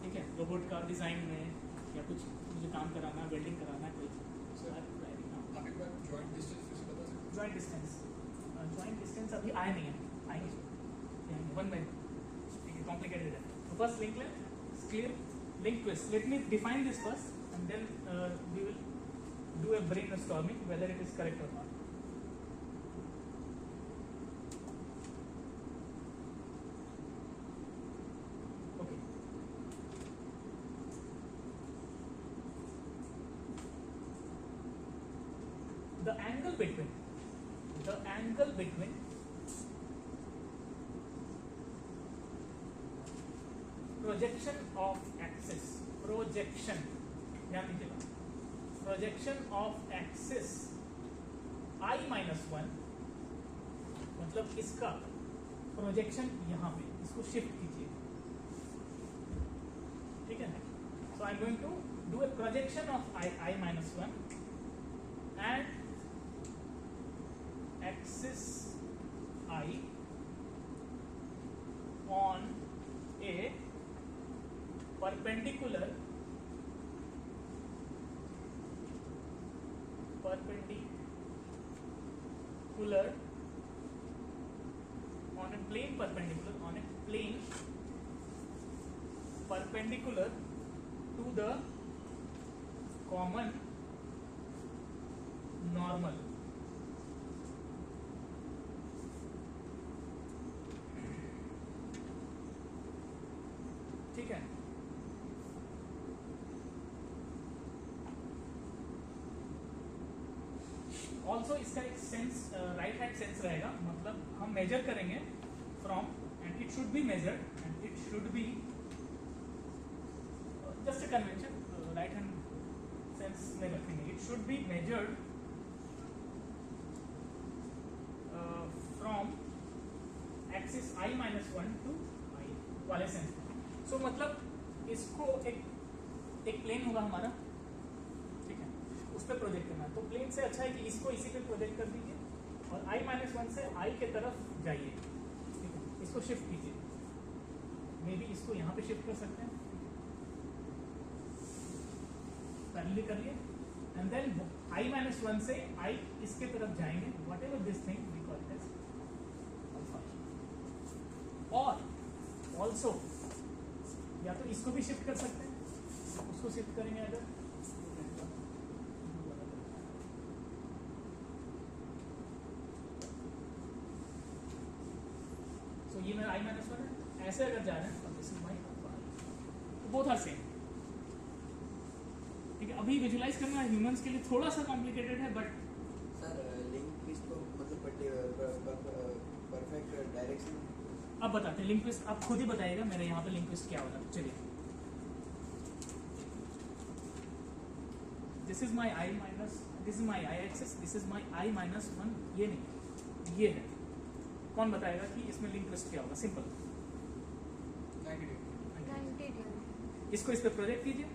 ठीक है. Robot का design में या कुछ मुझे काम कराना, welding कराना, कोई Sir, आप एक बार जॉइंट डिस्टेंस फिर से बता सकते हैं? जॉइंट डिस्टेंस अभी आए नहीं है, आएंगे वन में. ठीक है, कॉम्प्लिकेटेड है. तो first link length clear. Link twist, let me define this first and then we will do a brainstorming whether it is correct or not. Okay. The angle between projection of axis, ध्यान दीजिएगा, projection of axis I minus 1, मतलब इसका projection यहाँ पे, इसको shift कीजिए. ठीक है. So I'm going to do a projection of I minus 1 and axis I on a perpendicular on a plane perpendicular to the common normal. ठीक है. ऑल्सो इसका एक सेंस, राइट हैंड सेंस रहेगा, मतलब हम मेजर करेंगे from, and it should be measured, and it should be just a convention, right hand sense में रखेंगे. It should be measured from axis I minus 1 to I वाले sense. सो मतलब इसको एक प्लेन होगा हमारा, ठीक है, उस पर प्रोजेक्ट करना है. तो प्लेन से अच्छा है कि इसको इसी पे प्रोजेक्ट कर दीजिए और I minus 1 से I के तरफ जाइए. ठीक है, इसको शिफ्ट कीजिए, मे बी इसको यहाँ पे शिफ्ट कर सकते हैं, पैरेलली कर लिए, एंड देन I minus 1 से I इसके तरफ जाएंगे, whatever this thing we call it as alpha. और ऑल्सो या तो इसको भी शिफ्ट कर सकते हैं, उसको शिफ्ट करेंगे अगर, सो ये मेरा I minus 1 है, ऐसे अगर जा रहे हैं तो this is my alpha. Both are same. ठीक है. अभी विजुलाइज करना ह्यूमंस के लिए थोड़ा सा कॉम्प्लिकेटेड है, बट सर लिंक ट्विस्ट तो मतलब परफेक्ट डायरेक्शन अब बताते हैं लिंक लिस्ट, आप खुद ही बताइएगा मेरे यहाँ पे लिंक लिस्ट क्या होगा। चलिए, this is my I minus, this is my I axis, this is my I minus 1, ये नहीं, ये है। कौन बताएगा कि इसमें लिंक लिस्ट क्या होगा? Simple, 90 degree. इसको इस पे प्रोजेक्ट कीजिए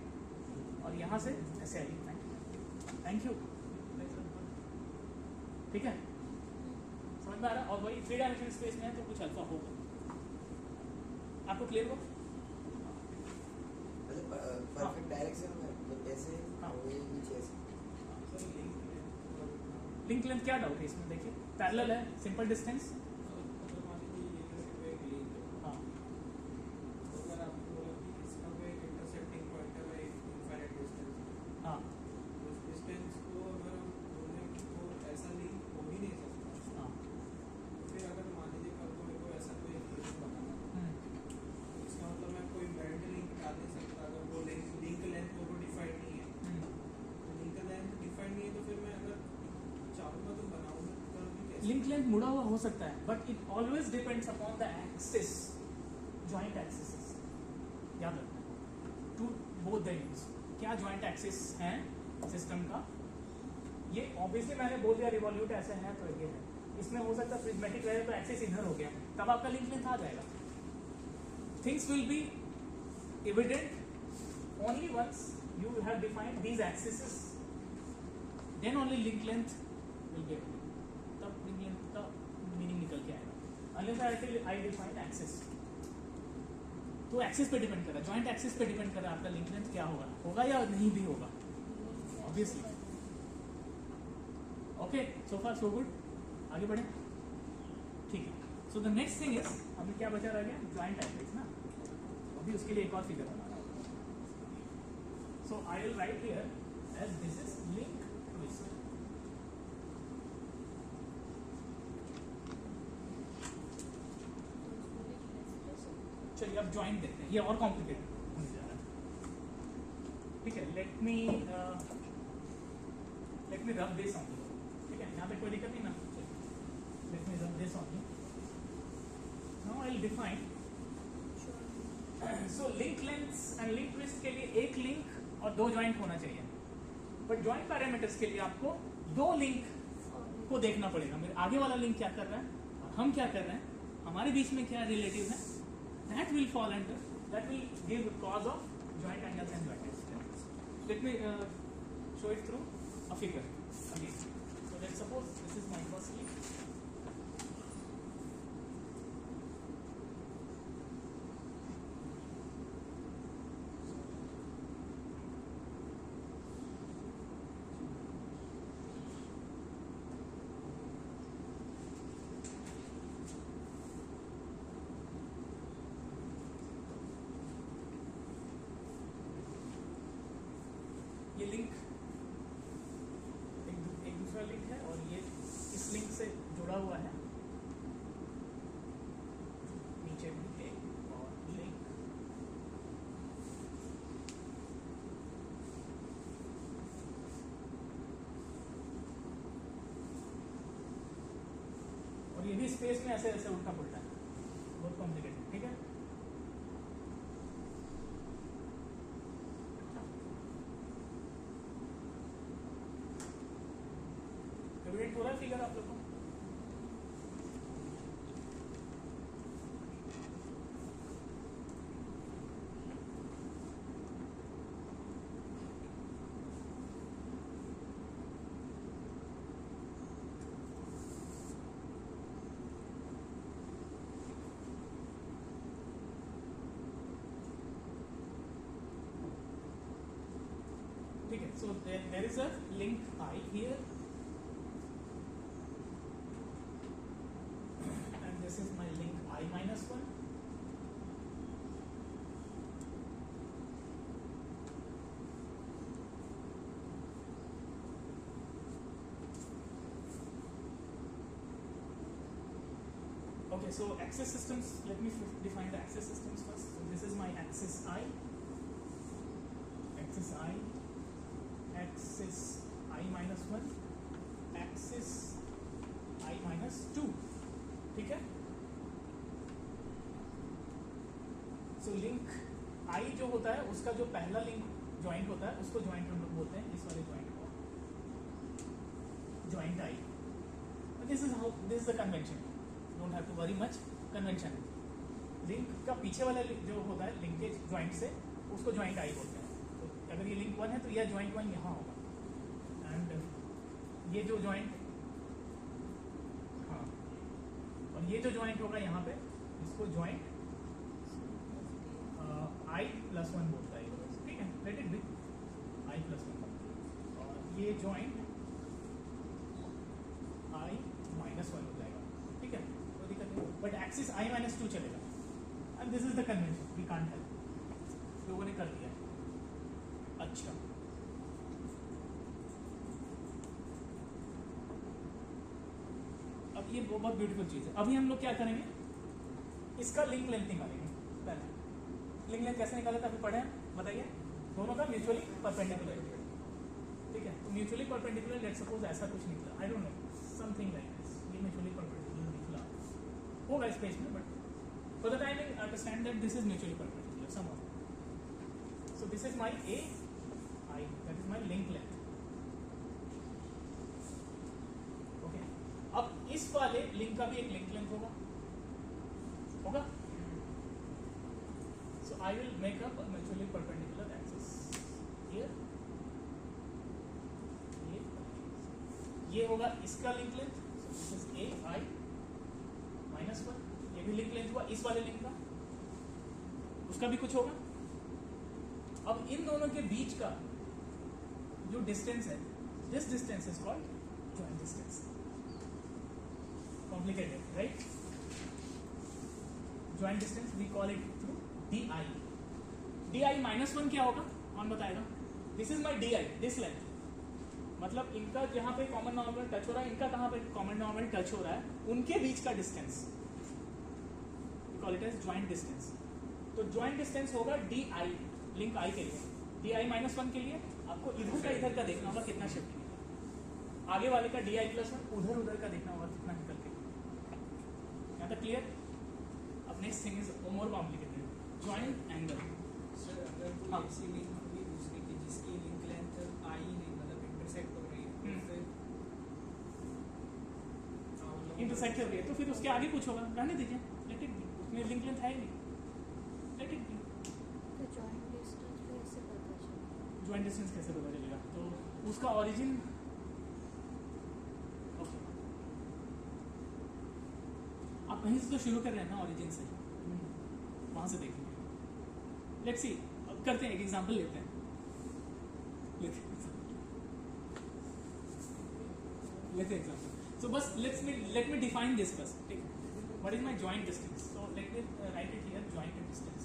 और यहाँ से ऐसे आइए। Thank you. ठीक है, समझ में आ रहा? और वही 3 डायमेंशनल स्पेस में है तो कुछ अल्फा होगा। आपको क्लियर हो? परफेक्ट डायरेक्शन में मतलब ऐसे हाँ। ये नीचे ऐसे। सर लिंक लेंथ क्या डाउट है इसमें? देखिए पैरेलल है, सिंपल डिस्टेंस। अगर मान लीजिए ये सिर्फ एक लिंक है, हाँ तो अगर आपको बोला कि इसका कोई एक इंटरसेक्टिंग पॉइंट है, एक इनफाइनाइट डिस्टेंस, हाँ उस डिस्टेंस को अगर हम बोलें तो ऐसा लिंक हो ही नहीं सकता। हाँ। फिर अगर मान लीजिए कल को मेरे को ऐसा कोई एक लिंक बनाना है, तो इसका मतलब मैं कोई बेल्ट लिंक डाल नहीं सकता अगर वो लिंक लेंथ वो डिफाइंड नहीं है। लिंक लेंथ डिफाइंड नहीं है तो फिर मैं अगर चाहूँगा तो बनाऊँगा भी कैसे? लिंक लेंथ मुड़ा हुआ हो सकता है, but it always depends upon the axis, joint axis. याद रखना टू बोथ द एंड्स। क्या जॉइंट एक्सिस है सिस्टम का? ये ऑब्वियसली मैंने बोल दिया रिवॉल्यूट ऐसे है तो ये है। इसमें हो सकता है प्रिज्मेटिक रहे तो एक्सिस इधर हो गया, तब आपका लिंक लेंथ आ जाएगा। Things will be evident only once you have defined these axes, then only link length will be evident. तब link length का मीनिंग निकल के आएगा। unless I define axis, तो एक्सिस पे डिपेंड कर रहा है, जॉइंट एक्सिस पे डिपेंड कर रहा है आपका लिंक लेंथ क्या होगा, होगा या नहीं भी होगा ऑब्वियसली। ओके, सो फार सो गुड, आगे बढ़े। ठीक है, सो द नेक्स्ट थिंग इज, हमें क्या बचा रह गया? जॉइंट एक्सिस ना। अभी उसके लिए एक और फिगर बनाना है। So I will write here as this is link twist. चलिए अब ज्वाइंट देखते हैं, ये और कॉम्प्लिकेटेड होने जा रहा है। ठीक है, let me rub this on you. ठीक है, यहाँ पे कोई दिक्कत नहीं ना? Let me rub this on you. Now I will define. So link lengths and link twist के लिए एक लिंक और 2 ज्वाइंट होना चाहिए, बट ज्वाइंट पैरामीटर्स के लिए आपको 2 लिंक को देखना पड़ेगा। मेरे आगे वाला लिंक क्या कर रहा है और हम क्या कर रहे हैं, हमारे बीच में क्या रिलेटिव है, that will fall under, that will give cause of joint angles and joint distance. Let me show it through a figure again. So let's suppose this is my first link. ये link एक दूसरा link है और ये इस link से जुड़ा हुआ है। नीचे भी एक और लिंक, और ये भी स्पेस में ऐसे ऐसे उल्टा पुल्टा है, बहुत कॉम्प्लिकेटेड। ठीक है, एविडेंट हो रहा है फिगर आप लोगों को? ठीक है, so there is a link I here and this is my link I minus 1. Okay, so axis systems, let me define the axis systems first. So this is my axis I, axis I minus 1, axis I minus 2. ठीक है, so link आई जो होता है उसका जो पहला link joint होता है उसको ज्वाइंट हम लोग बोलते हैं, इस वाले ज्वाइंट को joint I. This is the convention, don't have to worry much. Convention link का पीछे वाला जो होता है लिंकेज ज्वाइंट से उसको ज्वाइंट आई बोलते हैं. तो अगर ये लिंक 1 है तो यह ज्वाइंट 1 यहाँ होगा, एंड ये जो ज्वाइंट, हाँ, और ये जो ज्वाइंट होगा यहाँ पे इसको ज्वाइंट आई प्लस 1 बोलता है. ठीक है, let it be I plus 1, और ये ज्वाइंट आई माइनस 1 हो जाएगा. ठीक है, कोई दिक्कत नहीं, बट एक्सिस आई माइनस 2 चलेगा. And this is the convention, we can't help. लोगों ने कर दिया. अच्छा, अब ये बहुत ब्यूटीफुल चीज है. अभी हम लोग क्या करेंगे, इसका लिंक लेंथ निकालेंगे. लिंक लेंथ कैसे निकाला था अभी पढ़े हैं, बताइए. दोनों का म्यूचुअली परपेंडिकुलर. ठीक है, तो म्यूचुअली परपेंडिकुलर, लेट्स सपोज ऐसा कुछ निकला, आई don't no, something like this. ये म्यूचुअली परपेंडिकुलर निकला होगा इस पेज में, but for the timing understand that this is mutually perpendicular somehow. So this is my A I, that is my link length. Okay, अब इस वाले link का भी एक लिंक लेंथ होगा. So I will make up a mutually perpendicular axis here. ये होगा इसका link length. So this is a I minus 1. ये भी लिंक लेंथ हुआ इस वाले लिंक का, उसका भी कुछ होगा. अब इन दोनों के बीच का जो डिस्टेंस है, this distance is called joint distance. Complicated, right? Joint distance we call it through DI. DI minus 1 क्या होगा, कौन बताएगा? This is my DI, this length. मतलब इनका जहां पे कॉमन नॉर्मल टच हो रहा है, इनका कहां पे कॉमन नॉर्मल टच हो रहा है, उनके बीच का distance, we call it as joint distance. तो ज्वाइंट डिस्टेंस होगा DI, लिंक I के लिए. DI माइनस 1 के लिए आपको इधर का देखना होगा कितना शिफ्ट किया, आगे वाले का DI प्लस 1, उधर का देखना होगा कितना निकल के. यहाँ तक क्लियर? अब next thing is more complicated, joint angle. Sir अगर कोई हाँ. ऐसी लिंक होगी दूसरी की जिसकी लिंक लेंथ आई नहीं, मतलब इंटरसेक्ट हो रही है, तो फिर इंटरसेक्ट हो रही है, तो फिर उसके आगे कुछ होगा, रहने दीजिए, लेट इट बी. उसमें लिंक लेंथ है ही नहीं, लेट इट बी. तो जॉइंट डिस्टेंस कैसे पता चलेगा? ज्वाइंट डिस्टेंस कैसे पता चलेगा? तो उसका ओरिजिन, ओके, आप कहीं से तो शुरू कर रहे हैं ना, ओरिजिन से, वहां से देखेंगे. लेट्स सी, अब करते हैं, एक एग्जांपल लेते हैं. एग्जांपल. सो बस late me define this first. ठीक है, what is my joint distance? So let me right it here, joint distance.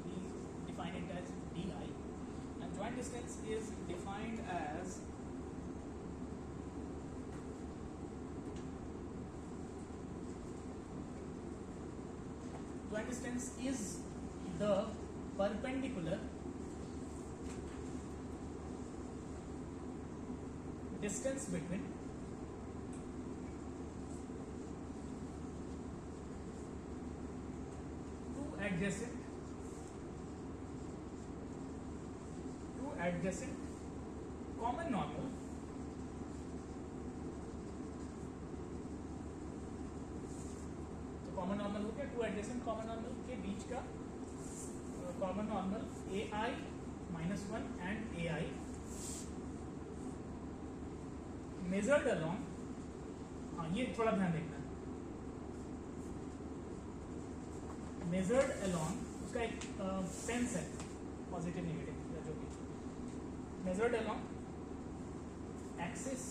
We define it as DI, and joint distance is defined as joint distance is the perpendicular distance between two adjacent common normal common normal हो गया, to adjacent common normal के बीच का common normal AI minus 1 and AI measured along. हाँ, ये थोड़ा ध्यान देखना, मेजर्ड अलोंग, उसका एक सेंस है, पॉजिटिव नेगेटिव या जो भी, measured along axis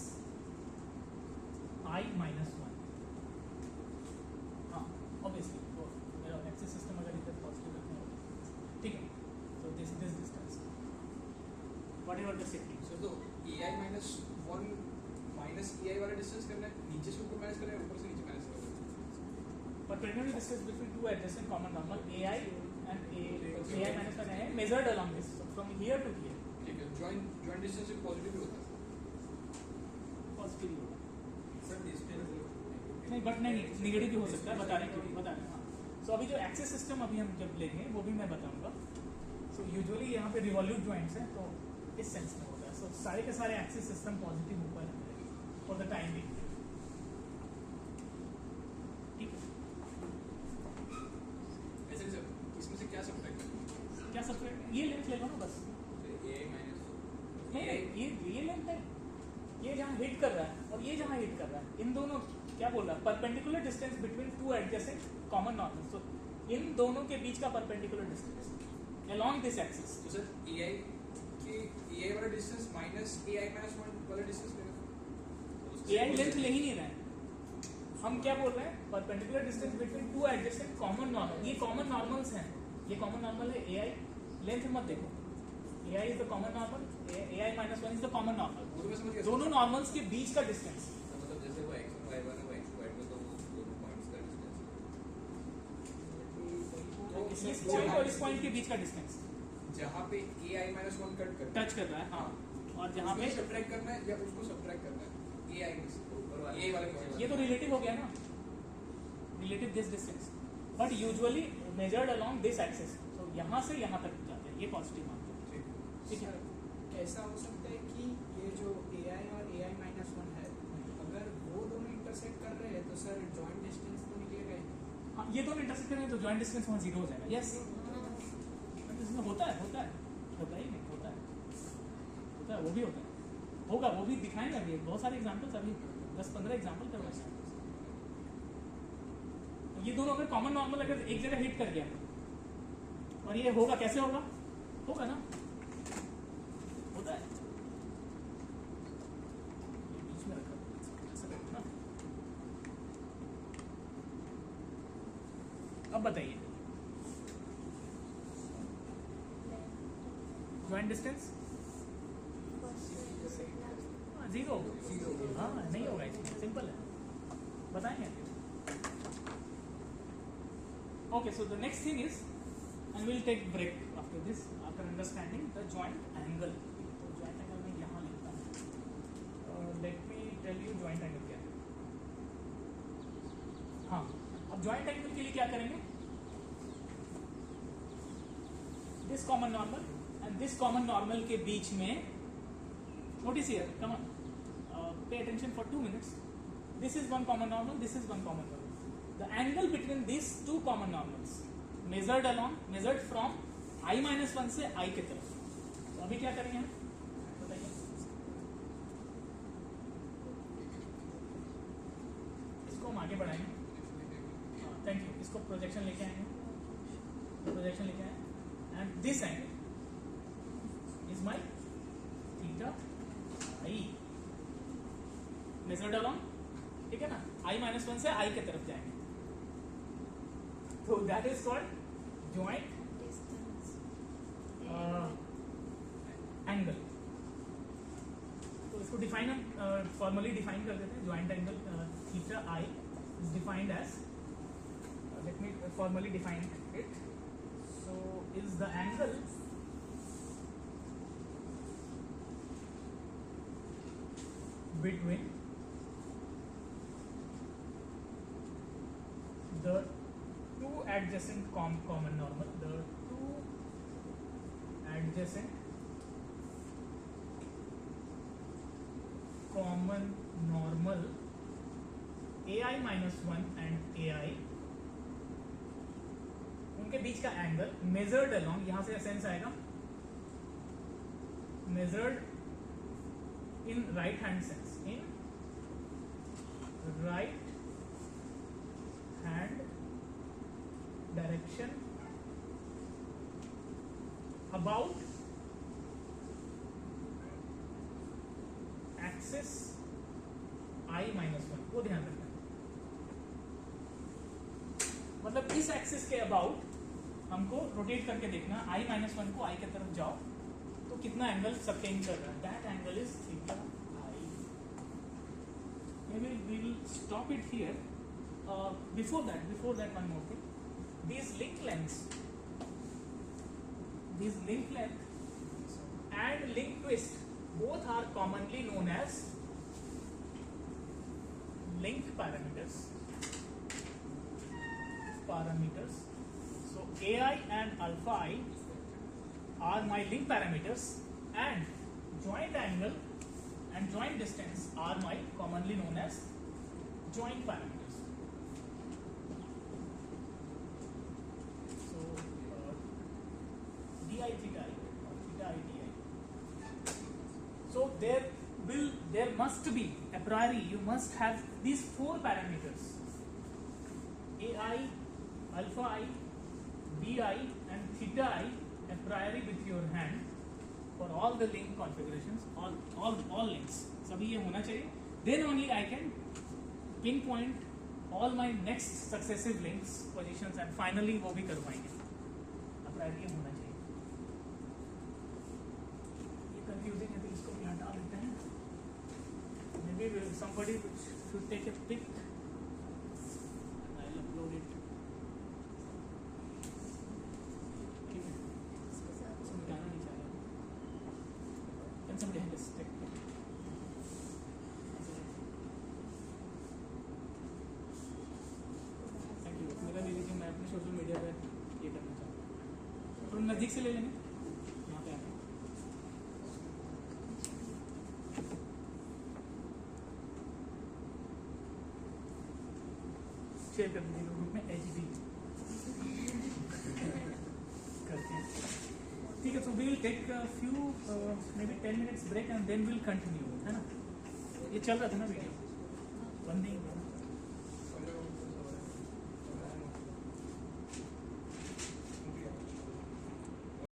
I minus 1. Obviously, तो मेरा एक्सिस सिस्टम अगर इधर पॉजिटिव रखना होगा, ठीक है. So this distance, whatever the shifting. Sir तो AI माइनस 1 माइनस EI वाला डिस्टेंस करना है, नीचे से ऊपर मैनेज करना है, ऊपर से नीचे मैनेज करना है. Perpendicular distance between two adjacent common normal AI and AI minus 1 है measured along this, so from here to here. ठीक है, ज्वाइंट डिस्टेंस पॉजिटिव भी होता है. पॉजिटिव होगा. सर डिस्टेंस नहीं बट नहीं निगेटिव भी हो सकता है, बता रहे हैं हाँ। सो अभी जो एक्सिस सिस्टम अभी हम जब लेंगे वो भी मैं बताऊंगा। सो यूजुअली यहाँ पे रिवॉल्यूट जॉइंट्स हैं तो इस सेंस में होता है। सो सारे के सारे एक्सिस सिस्टम पॉजिटिव ऊपर फॉर द टाइम बिंग, ठीक है। ऐसे सर इसमें से क्या सब्ट्रैक्ट करना क्या सब ये लेंथ ले लो ना बस, है? AI माइनस नहीं ये लेंथ है, ये जहाँ हिट कर रहा है और ये जहाँ हिट कर रहा है, इन दोनों क्या बोल रहा है, perpendicular distance between two adjacent common normal. So इन दोनों के बीच का perpendicular distance along this axis. तो सर AI वाला डिस्टेंस माइनस AI माइनस 1 वाला डिस्टेंस लेना। AI लेंथ ले ही नहीं रहे हैं हम, क्या बोल रहे हैं, perpendicular distance between two adjacent common normal. ये कॉमन नॉर्मल्स हैं, ये कॉमन नॉर्मल है। AI लेंथ मत देखो, AI is the common normal, AI minus 1 is the common normal. वो तो मैं समझ गया। दोनों नॉर्मल्स के बीच का डिस्टेंस। मतलब जैसे वो x1 y1 है वो x2 y2 तो वो दोनों पॉइंट्स का डिस्टेंस इस पॉइंट और इस पॉइंट के बीच का डिस्टेंस जहाँ पे AI माइनस 1 कट कर टच कर रहा है, हाँ। और जहाँ पे सब्ट्रैक्ट करना है या उसको सब्ट्रैक्ट करना है AI में से ऊपर वाले AI वाले पॉइंट। ये तो रिलेटिव हो गया ना, relative this distance, but usually measured along this axis. तो यहाँ से यहाँ तक जाते हैं, ये पॉजिटिव मानते हैं, ठीक है। ऐसा हो सकता है कि ये जो AI और AI माइनस 1 है, अगर वो दोनों इंटरसेक्ट कर रहे हैं तो सर जॉइंट डिस्टेंस तो निकलेगा ही। हाँ, ये दोनों इंटरसेक्ट करेंगे तो जॉइंट डिस्टेंस वहाँ जीरो हो जाएगा। यस, होता है ही नहीं, होता है, वो भी होता है, होगा, वो भी दिखाएंगे अभी। बहुत सारे एग्जाम्पल्स अभी 10-15 एग्जाम्पल करवाएंगे। ये दोनों अगर कॉमन नॉर्मल अगर एक जगह हिट कर गया और ये होगा, कैसे होगा ना, होता है। ये बीच में रखा ऐसा करो ना। अब बताइए जॉइंट डिस्टेंस जीरो, हाँ नहीं होगा, इसमें सिंपल है, बताएंगे। Okay, so the next thing is, and will take break after this, after understanding the joint angle. तो जॉइंट एंगल में यहाँ लिखता हूँ, let me tell you joint angle क्या है। हाँ, अब जॉइंट एंगल के लिए क्या करेंगे, this common normal and this common normal के बीच में, notice here, come on, pay attention for 2 minutes. This is one common normal, this is one common normal. The angle between these two common normals measured from I minus 1 से I के तरफ। तो अभी क्या करेंगे हम, बताइए। इसको हम आगे बढ़ाएंगे, थैंक यू। इसको प्रोजेक्शन लेके आएंगे, प्रोजेक्शन लेके आए, and this angle is my theta I measured along, ठीक है ना, I माइनस 1 से I के तरफ जाएंगे। तो that is called joint angle. तो इसको डिफाइन हम फॉर्मली डिफाइन कर देते हैं। Joint angle theta I is defined as, let me formally define it. So is the angle between the two adjacent common normal, the two adjacent common normal AI minus 1 and AI, उनके बीच का angle measured along, यहां से sense आएगा, measured in right hand sense, in right hand direction about axis I minus 1, वो ध्यान रखना। मतलब इस एक्सिस के अबाउट हमको रोटेट करके देखना, I माइनस 1 को I के तरफ जाओ तो कितना एंगल सबटेन कर रहा है, that angle is theta I. maybe we will stop it here. Before that one more thing, these link length and link twist both are commonly known as link parameters. parameters. So AI and alpha I are my link parameters, and joint angle and joint distance are my commonly known as joint parameters. So di theta I or theta I di. So there must be a priori, you must have these four parameters: AI, alpha I, bi, and theta I a priori with your hand for all the link configurations, all links. सभी ये होना चाहिए. Then only I can pinpoint all my next successive links positions, and finally वो भी करवाएंगे. A priori ये होना चाहिए. ये confusing है तो इसको भी हटा देते हैं. Maybe somebody should take a pic and I'll upload it. ठीक है. इसको मिटाना नहीं चाहिए. Can somebody help us take it? Thank you. मेरा ले लीजिए, मैं अपने सोशल मीडिया पे ये करना चाहता हूँ. थोड़ा नज़दीक से ले लेंगे यहाँ पे आके. शेयर कर दीजिए ग्रुप में HB करते हैं. ठीक है. So we will take a few maybe 10 minutes break and then we'll continue, है ना. ये चल रहा था ना वीडियो, बंद नहीं हुआ.